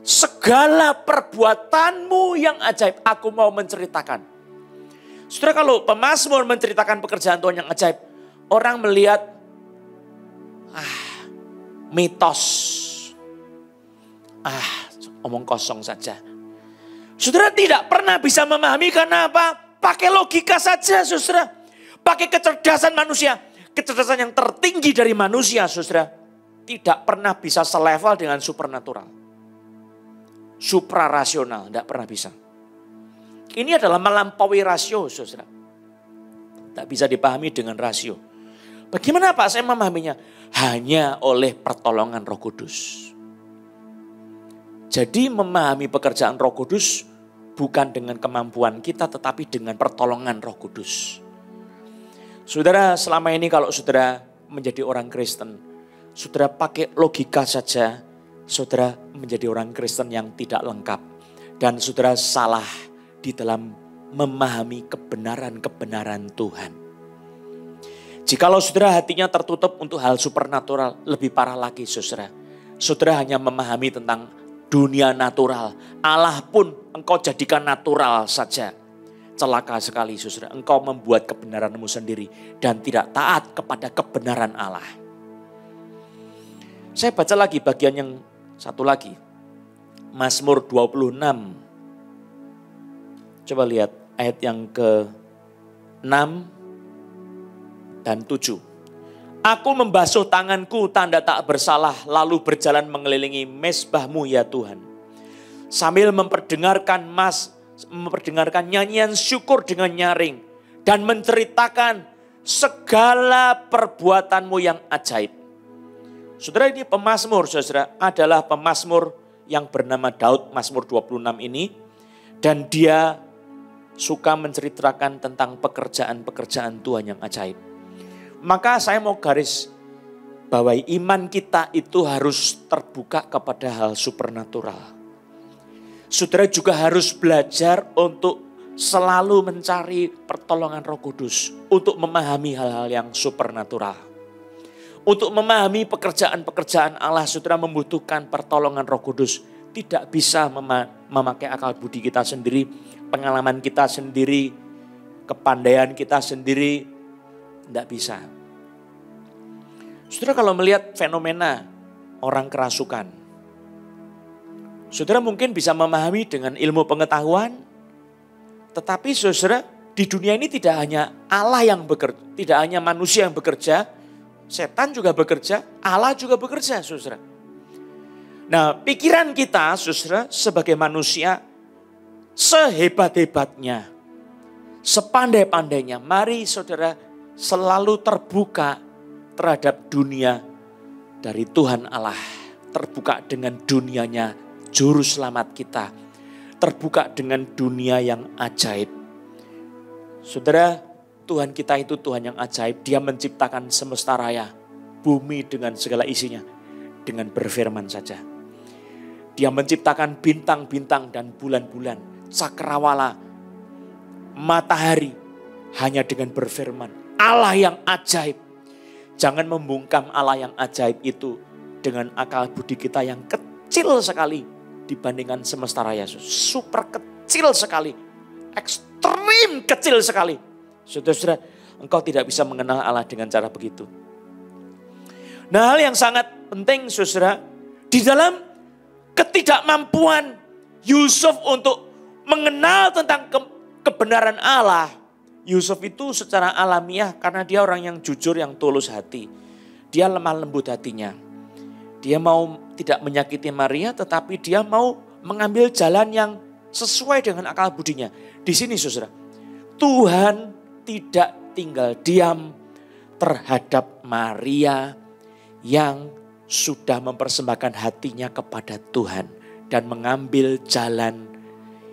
Segala perbuatanmu yang ajaib, aku mau menceritakan. Saudara, kalau pemazmur menceritakan pekerjaan Tuhan yang ajaib, orang melihat mitos. Omong kosong saja. Saudara tidak pernah bisa memahami karena apa? Pakai logika saja, saudara. Pakai kecerdasan manusia. Kecerdasan yang tertinggi dari manusia, saudara. Tidak pernah bisa selevel dengan supernatural. Suprarasional, tidak pernah bisa. Ini adalah melampaui rasio, saudara. Tak bisa dipahami dengan rasio. Bagaimana Pak saya memahaminya? Hanya oleh pertolongan Roh Kudus. Jadi memahami pekerjaan Roh Kudus bukan dengan kemampuan kita tetapi dengan pertolongan Roh Kudus. Saudara, selama ini kalau saudara menjadi orang Kristen, saudara pakai logika saja, saudara menjadi orang Kristen yang tidak lengkap. Dan saudara salah di dalam memahami kebenaran-kebenaran Tuhan. Jikalau saudara hatinya tertutup untuk hal supernatural, lebih parah lagi saudara. Saudara hanya memahami tentang dunia natural. Allah pun engkau jadikan natural saja. Celaka sekali saudara. Engkau membuat kebenaranmu sendiri dan tidak taat kepada kebenaran Allah. Saya baca lagi bagian yang satu lagi. Mazmur 26. Coba lihat ayat yang ke-6 dan 7. Aku membasuh tanganku tanda tak bersalah, lalu berjalan mengelilingi mezbahmu ya Tuhan. Sambil memperdengarkan nyanyian syukur dengan nyaring. Dan menceritakan segala perbuatanmu yang ajaib. Saudara, ini pemazmur, saudara, adalah pemazmur yang bernama Daud, Mazmur 26 ini. Dan dia suka menceritakan tentang pekerjaan-pekerjaan Tuhan yang ajaib. Maka saya mau garis bawahi iman kita itu harus terbuka kepada hal supernatural. Saudara juga harus belajar untuk selalu mencari pertolongan Roh Kudus untuk memahami hal-hal yang supernatural. Untuk memahami pekerjaan-pekerjaan Allah, saudara membutuhkan pertolongan Roh Kudus. Tidak bisa memakai akal budi kita sendiri, pengalaman kita sendiri, kepandaian kita sendiri, tidak bisa. Saudara kalau melihat fenomena orang kerasukan, saudara mungkin bisa memahami dengan ilmu pengetahuan, tetapi saudara di dunia ini tidak hanya Allah yang bekerja, tidak hanya manusia yang bekerja, setan juga bekerja, Allah juga bekerja, saudara. Nah, pikiran kita, saudara, sebagai manusia, sehebat-hebatnya, sepandai-pandainya, mari saudara selalu terbuka terhadap dunia dari Tuhan Allah. Terbuka dengan dunianya Juru Selamat kita. Terbuka dengan dunia yang ajaib. Saudara, Tuhan kita itu Tuhan yang ajaib. Dia menciptakan semesta raya, bumi dengan segala isinya, dengan berfirman saja. Dia menciptakan bintang-bintang dan bulan-bulan, cakrawala, matahari, hanya dengan berfirman. Allah yang ajaib. Jangan membungkam Allah yang ajaib itu dengan akal budi kita yang kecil sekali dibandingkan semesta raya. Super kecil sekali, ekstrim kecil sekali. Saudara-saudara, engkau tidak bisa mengenal Allah dengan cara begitu. Nah, hal yang sangat penting saudara, di dalam ketidakmampuan Yusuf untuk mengenal tentang kebenaran Allah, Yusuf itu secara alamiah karena dia orang yang jujur, yang tulus hati. Dia lemah lembut hatinya. Dia mau tidak menyakiti Maria tetapi dia mau mengambil jalan yang sesuai dengan akal budinya. Di sini saudara, Tuhan tidak tinggal diam terhadap Maria yang sudah mempersembahkan hatinya kepada Tuhan. Dan mengambil jalan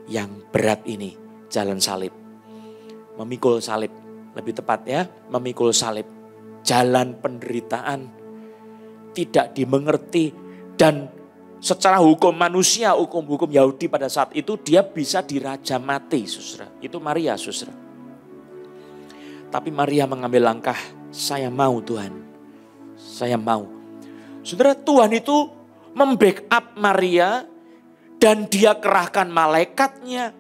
yang berat ini, jalan salib. Memikul salib, lebih tepat ya, memikul salib. Jalan penderitaan tidak dimengerti dan secara hukum manusia, hukum Yahudi pada saat itu dia bisa dirajam mati, saudara. Itu Maria, saudara. Tapi Maria mengambil langkah, saya mau Tuhan, saya mau. Saudara, Tuhan itu membackup Maria, dan dia kerahkan malaikatnya.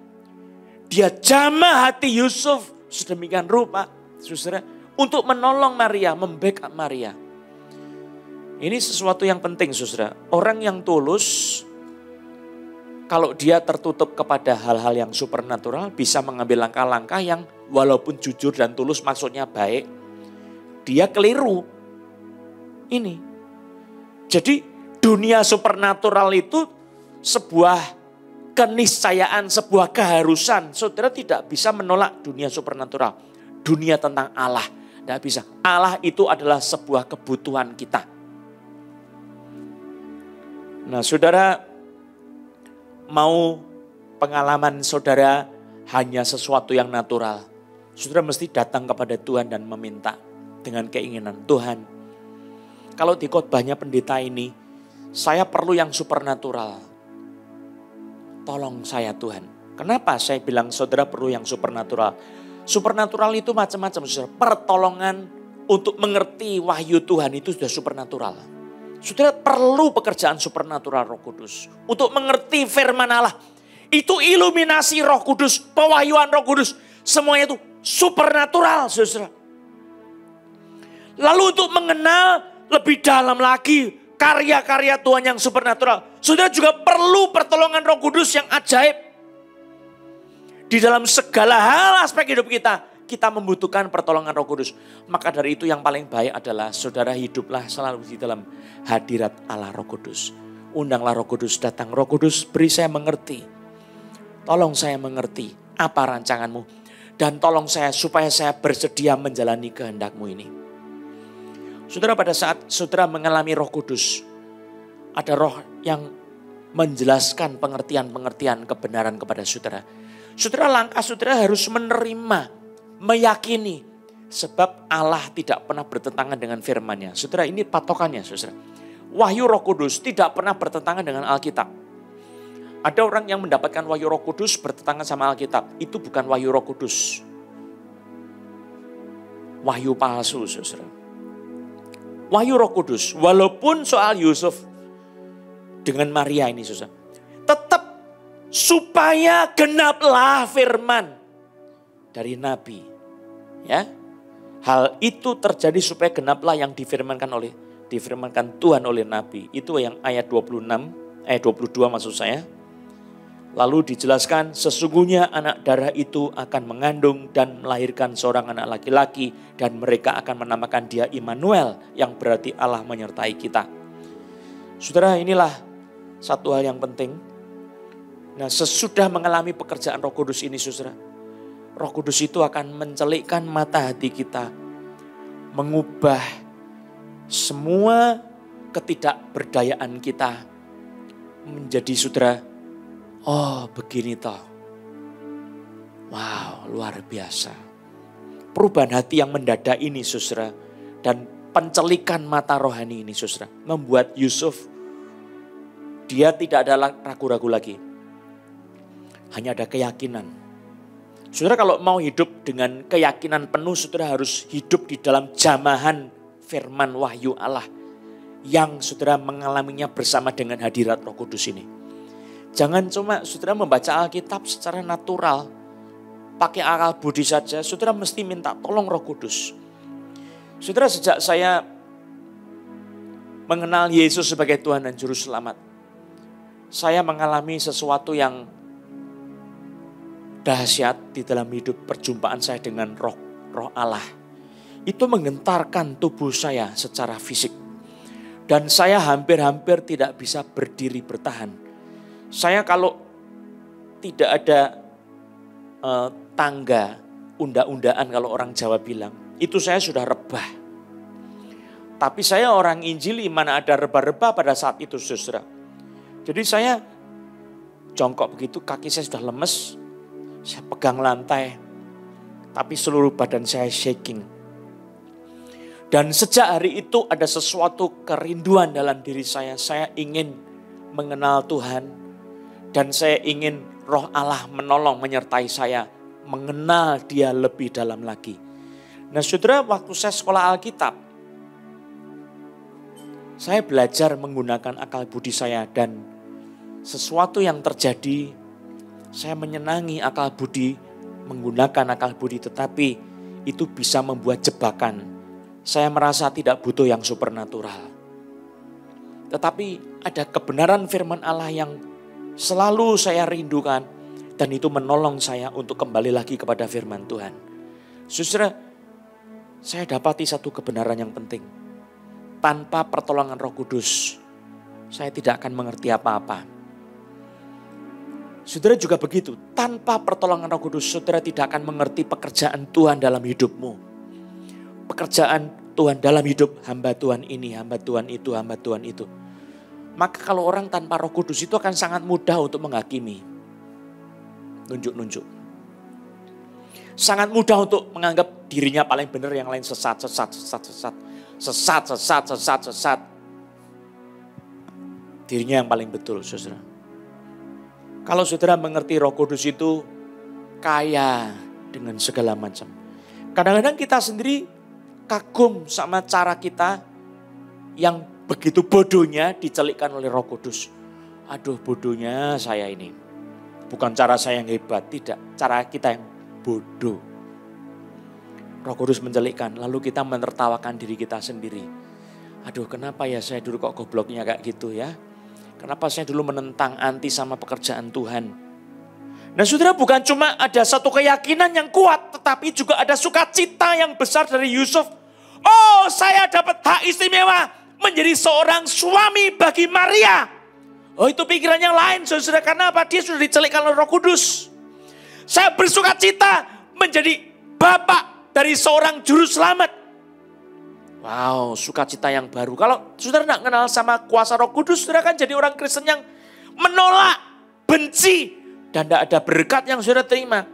Dia jamah hati Yusuf sedemikian rupa, saudara, untuk menolong Maria, membackup Maria. Ini sesuatu yang penting, saudara. Orang yang tulus, kalau dia tertutup kepada hal-hal yang supernatural, bisa mengambil langkah-langkah yang walaupun jujur dan tulus maksudnya baik, dia keliru. Ini. Jadi dunia supernatural itu sebuah keniscayaan, sebuah keharusan. Saudara tidak bisa menolak dunia supernatural. Dunia tentang Allah. Tidak bisa. Allah itu adalah sebuah kebutuhan kita. Nah, saudara mau pengalaman saudara hanya sesuatu yang natural. Saudara mesti datang kepada Tuhan dan meminta dengan keinginan. Tuhan, kalau di khotbahnya pendeta ini, saya perlu yang supernatural. Tolong saya Tuhan. Kenapa saya bilang saudara perlu yang supernatural? Supernatural itu macam-macam, saudara. Pertolongan untuk mengerti wahyu Tuhan itu sudah supernatural. Saudara perlu pekerjaan supernatural Roh Kudus. Untuk mengerti firman Allah. Itu iluminasi Roh Kudus, pewahyuan Roh Kudus. Semuanya itu supernatural, saudara. Lalu untuk mengenal lebih dalam lagi karya-karya Tuhan yang supernatural. Saudara juga perlu pertolongan Roh Kudus yang ajaib. Di dalam segala hal aspek hidup kita, kita membutuhkan pertolongan Roh Kudus. Maka dari itu yang paling baik adalah saudara hiduplah selalu di dalam hadirat Allah Roh Kudus. Undanglah Roh Kudus datang. Roh Kudus beri saya mengerti. Tolong saya mengerti apa rancanganmu. Dan tolong saya supaya saya bersedia menjalani kehendakmu ini. Saudara, pada saat saudara mengalami Roh Kudus, ada roh yang menjelaskan pengertian-pengertian kebenaran kepada saudara. Saudara, langkah saudara harus menerima, meyakini. Sebab Allah tidak pernah bertentangan dengan firman-Nya. Saudara, ini patokannya, saudara. Wahyu Roh Kudus tidak pernah bertentangan dengan Alkitab. Ada orang yang mendapatkan wahyu Roh Kudus bertentangan sama Alkitab. Itu bukan wahyu Roh Kudus. Wahyu palsu, saudara. Wahyu Roh Kudus, walaupun soal Yusuf dengan Maria ini, saudara, tetap supaya genaplah firman dari Nabi, ya. Hal itu terjadi supaya genaplah yang difirmankan Tuhan oleh Nabi. Itu yang ayat 26, ayat 22 maksud saya. Lalu dijelaskan, sesungguhnya anak darah itu akan mengandung dan melahirkan seorang anak laki-laki. Dan mereka akan menamakan dia Immanuel, yang berarti Allah menyertai kita. Saudara, inilah satu hal yang penting. Nah, sesudah mengalami pekerjaan Roh Kudus ini, saudara, Roh Kudus itu akan mencelikkan mata hati kita. Mengubah semua ketidakberdayaan kita menjadi, saudara, oh begini toh. Wow, luar biasa. Perubahan hati yang mendadak ini, saudara, dan pencelikan mata rohani ini, saudara, membuat Yusuf, dia tidak ada ragu-ragu lagi. Hanya ada keyakinan. Saudara, kalau mau hidup dengan keyakinan penuh, saudara harus hidup di dalam jamahan firman wahyu Allah yang saudara mengalaminya bersama dengan hadirat Roh Kudus ini. Jangan cuma saudara membaca Alkitab secara natural, pakai akal budi saja. Saudara mesti minta tolong Roh Kudus. Saudara, sejak saya mengenal Yesus sebagai Tuhan dan Juru Selamat, saya mengalami sesuatu yang dahsyat di dalam hidup perjumpaan saya dengan Roh Allah. Itu menggentarkan tubuh saya secara fisik. Dan saya hampir-hampir tidak bisa berdiri bertahan. Saya kalau tidak ada tangga, unda-undaan kalau orang Jawa bilang, itu saya sudah rebah. Tapi saya orang Injili, mana ada rebah-rebah pada saat itu, saudara. Jadi saya jongkok begitu, kaki saya sudah lemes, saya pegang lantai, tapi seluruh badan saya shaking. Dan sejak hari itu ada sesuatu kerinduan dalam diri saya. Saya ingin mengenal Tuhan. Dan saya ingin Roh Allah menolong, menyertai saya. Mengenal Dia lebih dalam lagi. Nah saudara, waktu saya sekolah Alkitab, Saya belajar menggunakan akal budi saya dan sesuatu yang terjadi, saya menyenangi akal budi, menggunakan akal budi, tetapi itu bisa membuat jebakan. Saya merasa tidak butuh yang supernatural. Tetapi ada kebenaran firman Allah yang selalu saya rindukan dan itu menolong saya untuk kembali lagi kepada firman Tuhan. Saudara, saya dapati satu kebenaran yang penting. Tanpa pertolongan Roh Kudus, saya tidak akan mengerti apa-apa. Saudara juga begitu, tanpa pertolongan Roh Kudus, saudara tidak akan mengerti pekerjaan Tuhan dalam hidupmu. Pekerjaan Tuhan dalam hidup hamba Tuhan ini, hamba Tuhan itu, hamba Tuhan itu. Maka kalau orang tanpa Roh Kudus itu akan sangat mudah untuk menghakimi. Nunjuk-nunjuk. Sangat mudah untuk menganggap dirinya paling benar, yang lain sesat. Dirinya yang paling betul, saudara. Kalau saudara mengerti Roh Kudus itu kaya dengan segala macam. Kadang-kadang kita sendiri kagum sama cara kita yang begitu bodohnya dicelikkan oleh Roh Kudus. Aduh, bodohnya saya ini. Bukan cara saya yang hebat, tidak. Cara kita yang bodoh. Roh Kudus mencelikkan, lalu kita menertawakan diri kita sendiri. Aduh, kenapa ya saya dulu kok gobloknya kayak gitu ya? Kenapa saya dulu menentang anti sama pekerjaan Tuhan? Nah saudara, bukan cuma ada satu keyakinan yang kuat, tetapi juga ada sukacita yang besar dari Yusuf. Oh, saya dapat hak istimewa menjadi seorang suami bagi Maria. Oh, itu pikiran yang lain saudara, karena apa? Dia sudah dicelikkan oleh Roh Kudus. Saya bersukacita menjadi bapak dari seorang juru selamat. Wow, sukacita yang baru. Kalau saudara tidak kenal sama kuasa Roh Kudus, saudara kan jadi orang Kristen yang menolak, benci, dan tidak ada berkat yang saudara terima.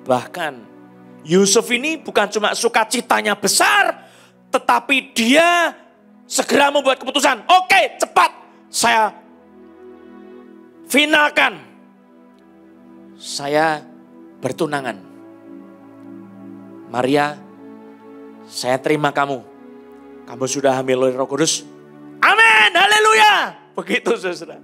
Bahkan Yusuf ini bukan cuma sukacitanya besar, tetapi dia segera membuat keputusan. Oke, cepat saya finalkan. Saya bertunangan. Maria, saya terima kamu. Kamu sudah hamil oleh Roh Kudus. Amin, haleluya. Begitu saudara.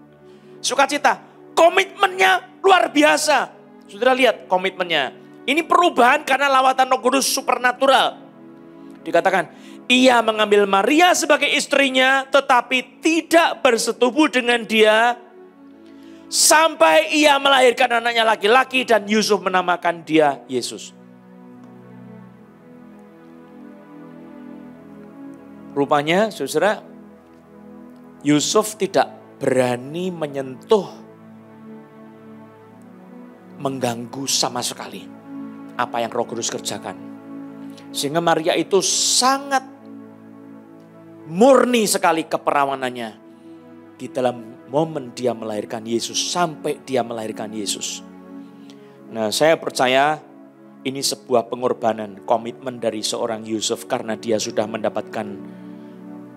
Sukacita, komitmennya luar biasa. Saudara lihat komitmennya. Ini perubahan karena lawatan Roh Kudus supernatural. Dikatakan, ia mengambil Maria sebagai istrinya tetapi tidak bersetubuh dengan dia sampai ia melahirkan anaknya laki-laki dan Yusuf menamakan dia Yesus. Rupanya saudara, Yusuf tidak berani menyentuh, mengganggu sama sekali apa yang Roh Kudus kerjakan. Sehingga Maria itu sangat murni sekali keperawanannya di dalam momen dia melahirkan Yesus, sampai dia melahirkan Yesus. Nah, saya percaya ini sebuah pengorbanan, komitmen dari seorang Yusuf karena dia sudah mendapatkan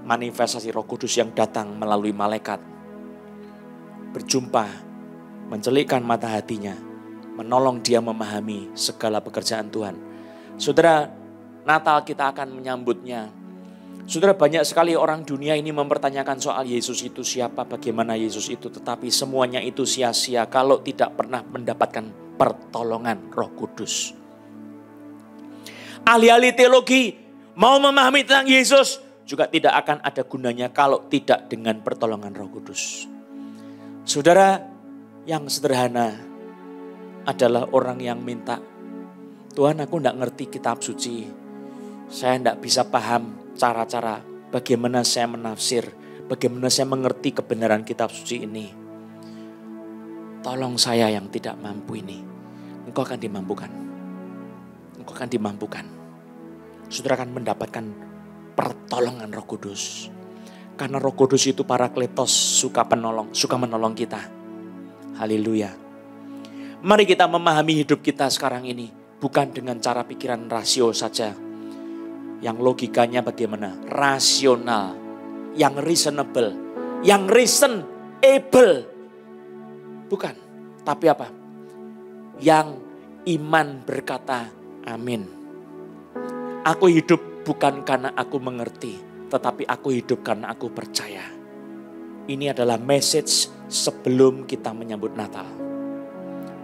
manifestasi Roh Kudus yang datang melalui malaikat. Berjumpa, mencelikkan mata hatinya, menolong dia memahami segala pekerjaan Tuhan. Saudara, Natal kita akan menyambutnya. Saudara, banyak sekali orang dunia ini mempertanyakan soal Yesus itu siapa, bagaimana Yesus itu. Tetapi semuanya itu sia-sia kalau tidak pernah mendapatkan pertolongan Roh Kudus. Ahli-ahli teologi mau memahami tentang Yesus juga tidak akan ada gunanya kalau tidak dengan pertolongan Roh Kudus. Saudara, yang sederhana adalah orang yang minta, Tuhan, aku tidak ngerti kitab suci. Saya tidak bisa paham cara-cara bagaimana saya menafsir, bagaimana saya mengerti kebenaran kitab suci ini. Tolong saya yang tidak mampu ini. Engkau akan dimampukan. Engkau akan dimampukan. Saudara akan mendapatkan pertolongan Roh Kudus. Karena Roh Kudus itu Parakletos, suka menolong kita. Haleluya. Mari kita memahami hidup kita sekarang ini bukan dengan cara pikiran rasio saja. Yang logikanya bagaimana? Rasional, yang reasonable, yang reasonable. Bukan, tapi apa? Yang iman berkata amin. Aku hidup bukan karena aku mengerti. tetapi aku hidup karena aku percaya. Ini adalah message sebelum kita menyambut Natal.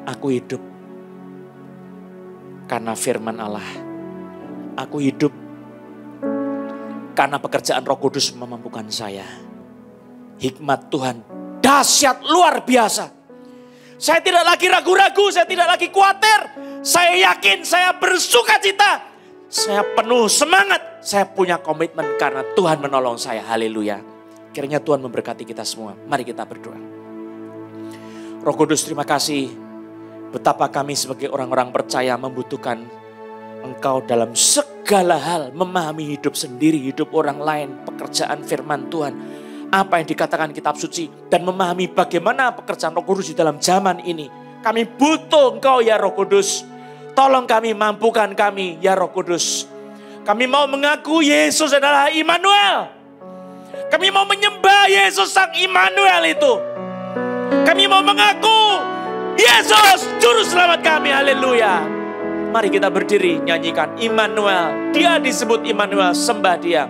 Aku hidup karena firman Allah. Aku hidup karena pekerjaan Roh Kudus memampukan saya. Hikmat Tuhan dahsyat luar biasa. Saya tidak lagi ragu-ragu, saya tidak lagi khawatir. Saya yakin, saya bersuka cita. Saya penuh semangat, saya punya komitmen karena Tuhan menolong saya. Haleluya. Kiranya Tuhan memberkati kita semua. Mari kita berdoa. Roh Kudus, terima kasih. Betapa kami sebagai orang-orang percaya membutuhkan Engkau dalam segala hal. Memahami hidup sendiri, hidup orang lain, pekerjaan firman Tuhan. Apa yang dikatakan kitab suci. Dan memahami bagaimana pekerjaan Roh Kudus di dalam zaman ini. Kami butuh Engkau ya Roh Kudus. Tolong kami, mampukan kami ya Roh Kudus. Kami mau mengaku Yesus adalah Immanuel. Kami mau menyembah Yesus Sang Immanuel itu. Kami mau mengaku Yesus Juru Selamat kami. Haleluya. Mari kita berdiri nyanyikan Immanuel. Dia disebut Immanuel, sembah dia.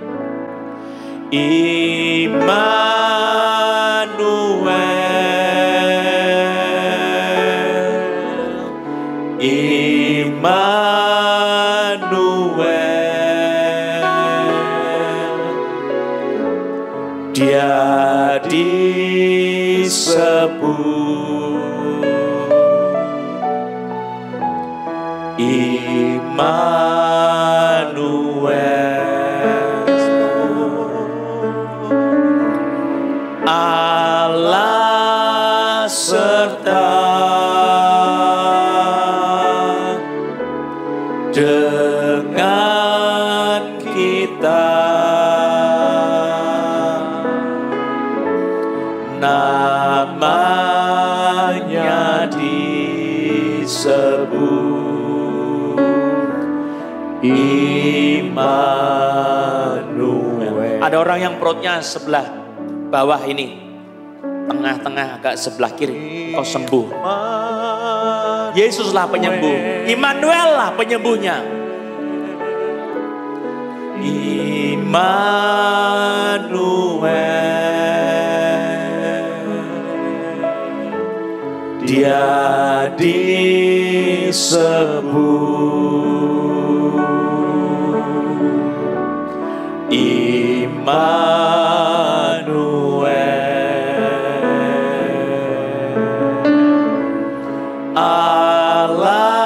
Dia disebut Immanuel, Allah serta dengan kita. Namanya disebut Immanuel. Ada orang yang perutnya sebelah bawah ini, tengah-tengah agak sebelah kiri, kau sembuh. Yesuslah penyembuh, Immanuel lah penyembuhnya. Immanuel, dia disebut Immanuel, Allah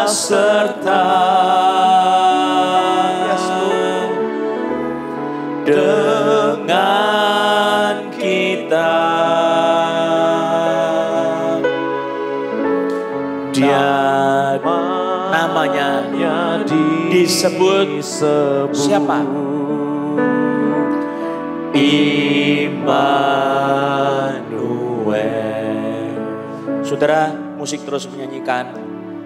serta dengan kita. Dia namanya disebut siapa? Immanuel. Saudara, musik terus menyanyikan.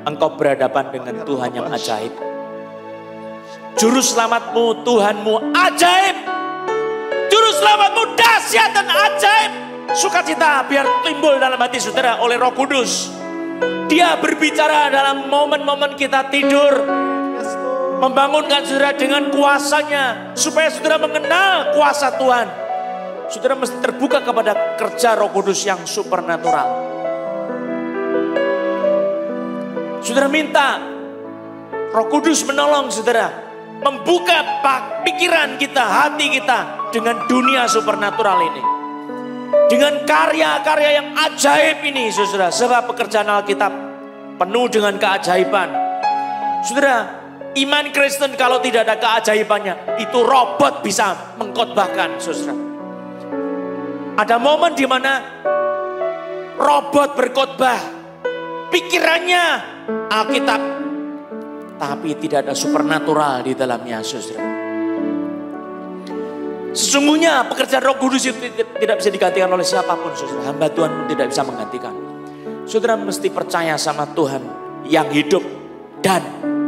Engkau berhadapan dengan Tuhan yang ajaib. Juru selamatmu, Tuhanmu ajaib. Juru selamatmu dahsyat dan ajaib. Sukacita biar timbul dalam hati saudara oleh Roh Kudus. Dia berbicara dalam momen-momen kita tidur. Membangunkan saudara dengan kuasanya. Supaya saudara mengenal kuasa Tuhan. Saudara mesti terbuka kepada kerja Roh Kudus yang supernatural. Saudara minta Roh Kudus menolong saudara. Membuka pikiran kita, hati kita dengan dunia supernatural ini. Dengan karya-karya yang ajaib ini saudara. Sebab pekerjaan Alkitab penuh dengan keajaiban. Saudara, iman Kristen kalau tidak ada keajaibannya, itu robot bisa mengkhotbahkan saudara. Ada momen di mana robot berkhotbah. Pikirannya Alkitab. Tapi tidak ada supernatural di dalamnya saudara. Sesungguhnya pekerjaan Roh Kudus itu tidak bisa digantikan oleh siapapun saudara. Hamba Tuhan pun tidak bisa menggantikan. Saudara mesti percaya sama Tuhan yang hidup dan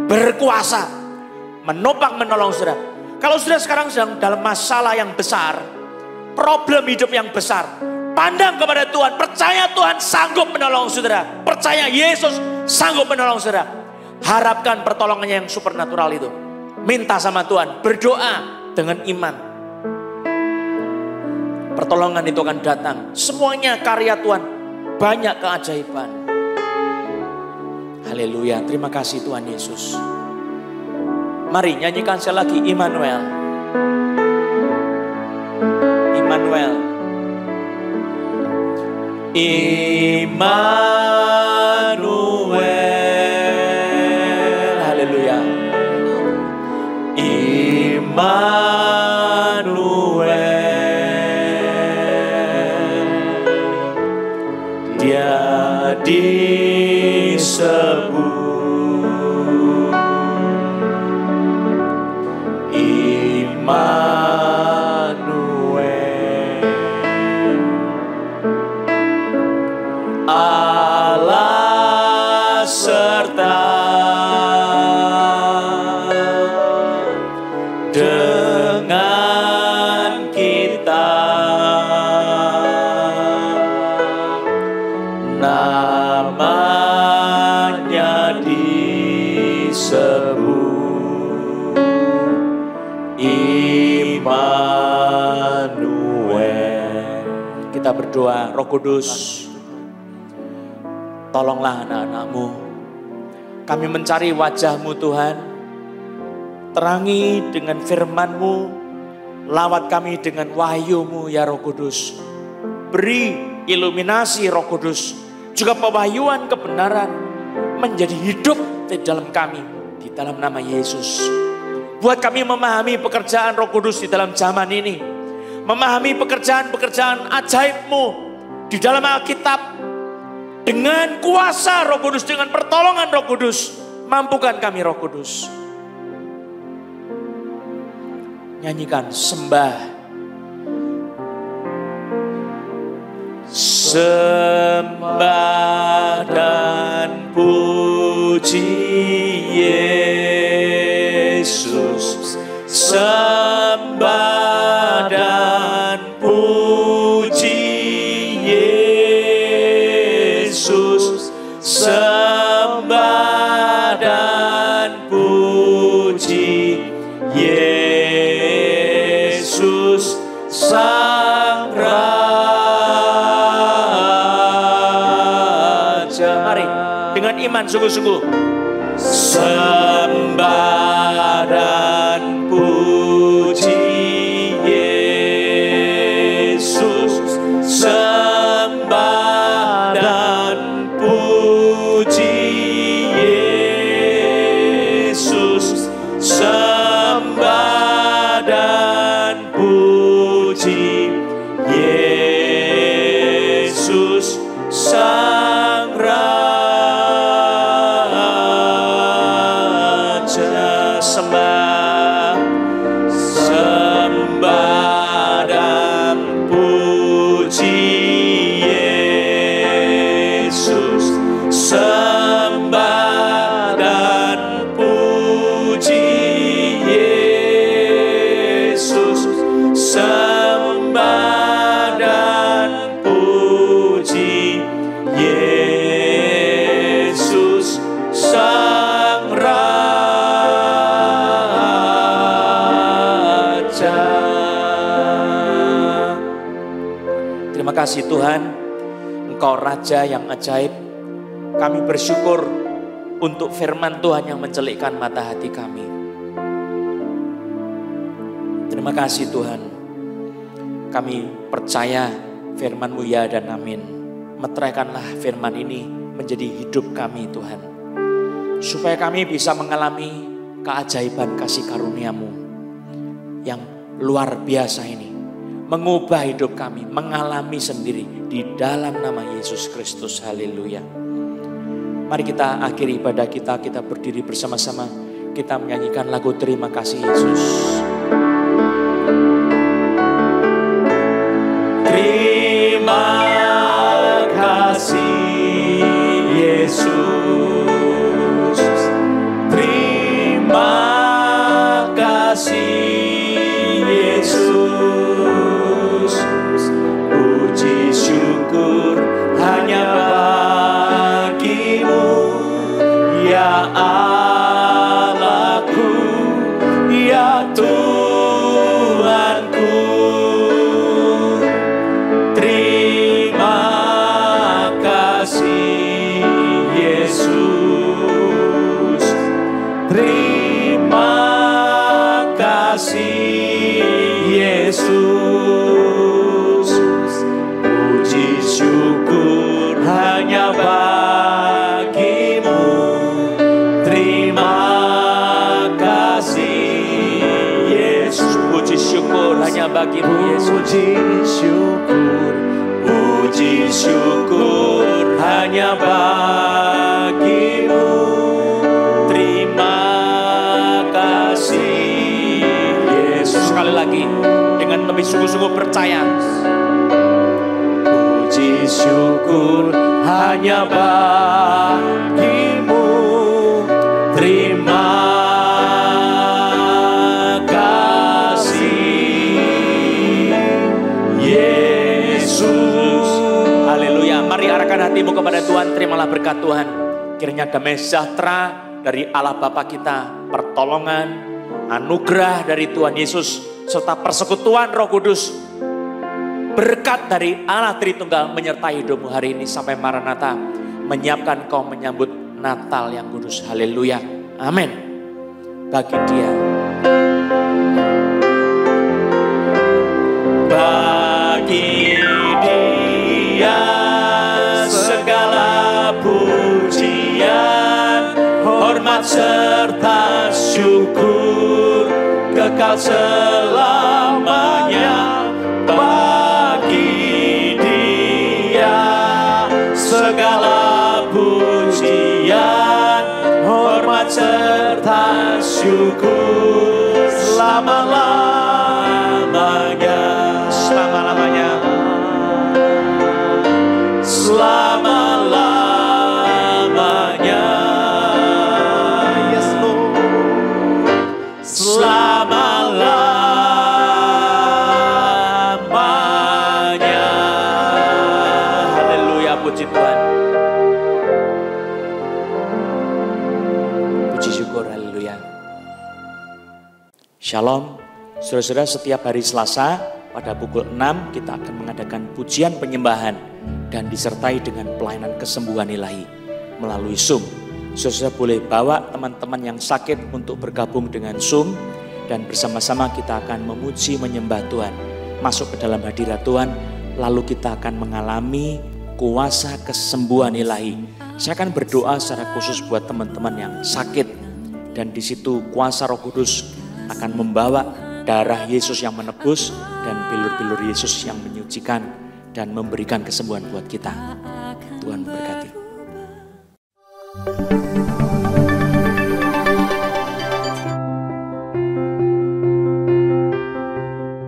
berkuasa. Menopang menolong saudara. Kalau saudara sekarang sedang dalam masalah yang besar. Problem hidup yang besar. Pandang kepada Tuhan. Percaya Tuhan sanggup menolong saudara. Percaya Yesus sanggup menolong saudara. Harapkan pertolongannya yang supernatural itu. Minta sama Tuhan. Berdoa. dengan iman, pertolongan itu akan datang. Semuanya karya Tuhan, banyak keajaiban. Haleluya, terima kasih Tuhan Yesus. Mari nyanyikan sekali lagi, Immanuel. Immanuel. Immanuel. Haleluya. Immanuel. Dia disebut Immanuel, Allah serta dengan kita, namanya disebut Immanuel. Kita berdoa, Roh Kudus, tolonglah anak-anak-Mu. Kami mencari wajah-Mu Tuhan. Terangi dengan firman-Mu. Lawat kami dengan wahyu-Mu ya Roh Kudus. Beri iluminasi Roh Kudus. Juga pewahyuan kebenaran menjadi hidup di dalam kami. Di dalam nama Yesus. Buat kami memahami pekerjaan Roh Kudus di dalam zaman ini. Memahami pekerjaan-pekerjaan ajaib-Mu di dalam Alkitab. Dengan kuasa Roh Kudus, dengan pertolongan Roh Kudus. Mampukan kami Roh Kudus. Nyanyikan sembah. Sembah dan puji Yesus, sembah dan puji Yesus, sembah dan puji Yesus Sang Raja. Mari dengan iman sungguh-sungguh. Sembah dan puji Yesus, sembah dan puji Yesus, sembah dan puji Yesus Sang Raja. Sembah, sembah dan puji Yesus, sembah dan puji Yesus, sembah dan puji Yesus Sang Raja. Terima kasih Tuhan, Engkau Raja yang ajaib. Kami bersyukur untuk firman Tuhan yang mencelikkan mata hati kami. Terima kasih Tuhan. Kami percaya firman-Mu ya dan amin. Meteraikanlah firman ini menjadi hidup kami Tuhan. Supaya kami bisa mengalami keajaiban kasih karunia-Mu yang luar biasa ini. Mengubah hidup kami, mengalami sendiri di dalam nama Yesus Kristus. Haleluya. Mari kita akhiri ibadah kita, kita berdiri bersama-sama. Kita menyanyikan lagu Terima Kasih Yesus. Terima kasih Yesus. Terima kasih Yesus. Puji syukur hanya bagi-Mu ya Allahku, ya Tuhan. hanya bagimu. Terima kasih Yesus. Puji syukur hanya bagimu Yesus. Puji syukur hanya bagimu. Terima kasih Yesus. Sekali lagi dengan lebih sungguh-sungguh percaya. Puji syukur hanya bagimu. Terima kasih Yesus. Haleluya. Mari arahkan hatimu kepada Tuhan. Terimalah berkat Tuhan. Kiranya damai sejahtera dari Allah Bapa kita, pertolongan, anugerah dari Tuhan Yesus, serta persekutuan Roh Kudus, berkat dari Allah Tritunggal menyertai hidupmu hari ini sampai Maranatha, menyiapkan kau menyambut Natal yang kudus. Haleluya. Amin. Bagi dia. Bagi dia segala pujian, hormat serta syukur kekal selamanya. Bagi dia segala pujian, hormat serta syukur selama-lamanya. Selama-lamanya. Selama-lamanya. Yes Lord. Selama-lamanya. Haleluya, puji Tuhan. Puji syukur, haleluya. Shalom, saudara-saudara, setiap hari Selasa pada pukul 6 kita akan mengadakan pujian penyembahan dan disertai dengan pelayanan kesembuhan ilahi melalui Zoom. Saudara boleh bawa teman-teman yang sakit untuk bergabung dengan Zoom dan bersama-sama kita akan memuji menyembah Tuhan. Masuk ke dalam hadirat Tuhan, lalu kita akan mengalami kuasa kesembuhan ilahi. Saya akan berdoa secara khusus buat teman-teman yang sakit dan di situ kuasa Roh Kudus akan membawa darah Yesus yang menebus dan bilur-bilur Yesus yang menyucikan dan memberikan kesembuhan buat kita. Tuhan memberkati.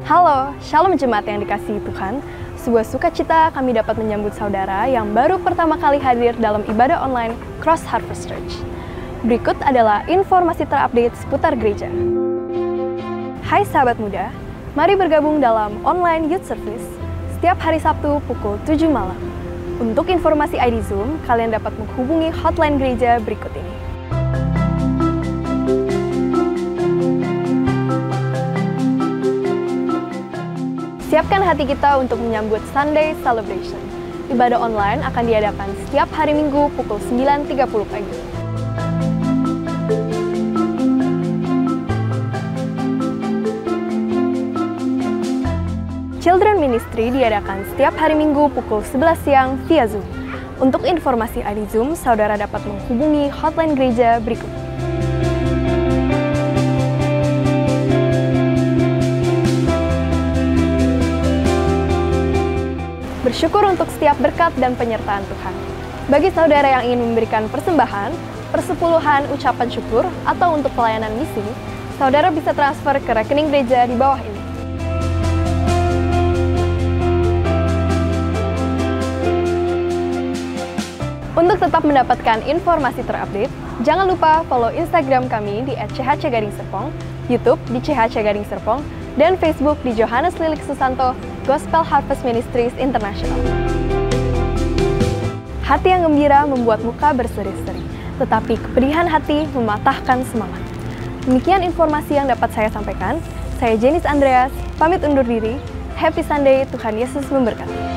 Halo, Shalom Jemaat yang dikasihi Tuhan. Sebuah sukacita kami dapat menyambut saudara yang baru pertama kali hadir dalam ibadah online Cross Harvest Church. Berikut adalah informasi terupdate seputar gereja. Hai sahabat muda, mari bergabung dalam online youth service setiap hari Sabtu pukul 7 malam. Untuk informasi ID Zoom, kalian dapat menghubungi hotline gereja berikut ini. Siapkan hati kita untuk menyambut Sunday Celebration. Ibadah online akan diadakan setiap hari Minggu pukul 9.30 pagi. Children Ministry diadakan setiap hari Minggu pukul 11 siang via Zoom. Untuk informasi ID Zoom, saudara dapat menghubungi hotline gereja berikut. Bersyukur untuk setiap berkat dan penyertaan Tuhan. Bagi saudara yang ingin memberikan persembahan, persepuluhan, ucapan syukur, atau untuk pelayanan misi, saudara bisa transfer ke rekening gereja di bawah ini. Untuk tetap mendapatkan informasi terupdate, jangan lupa follow Instagram kami di @chc_serpong, YouTube di @chc_serpong, dan Facebook di Johannes Lilik Susanto Gospel Harvest Ministries International. Hati yang gembira membuat muka berseri-seri, tetapi kepedihan hati mematahkan semangat. Demikian informasi yang dapat saya sampaikan. Saya Janice Andreas, pamit undur diri. Happy Sunday, Tuhan Yesus memberkati.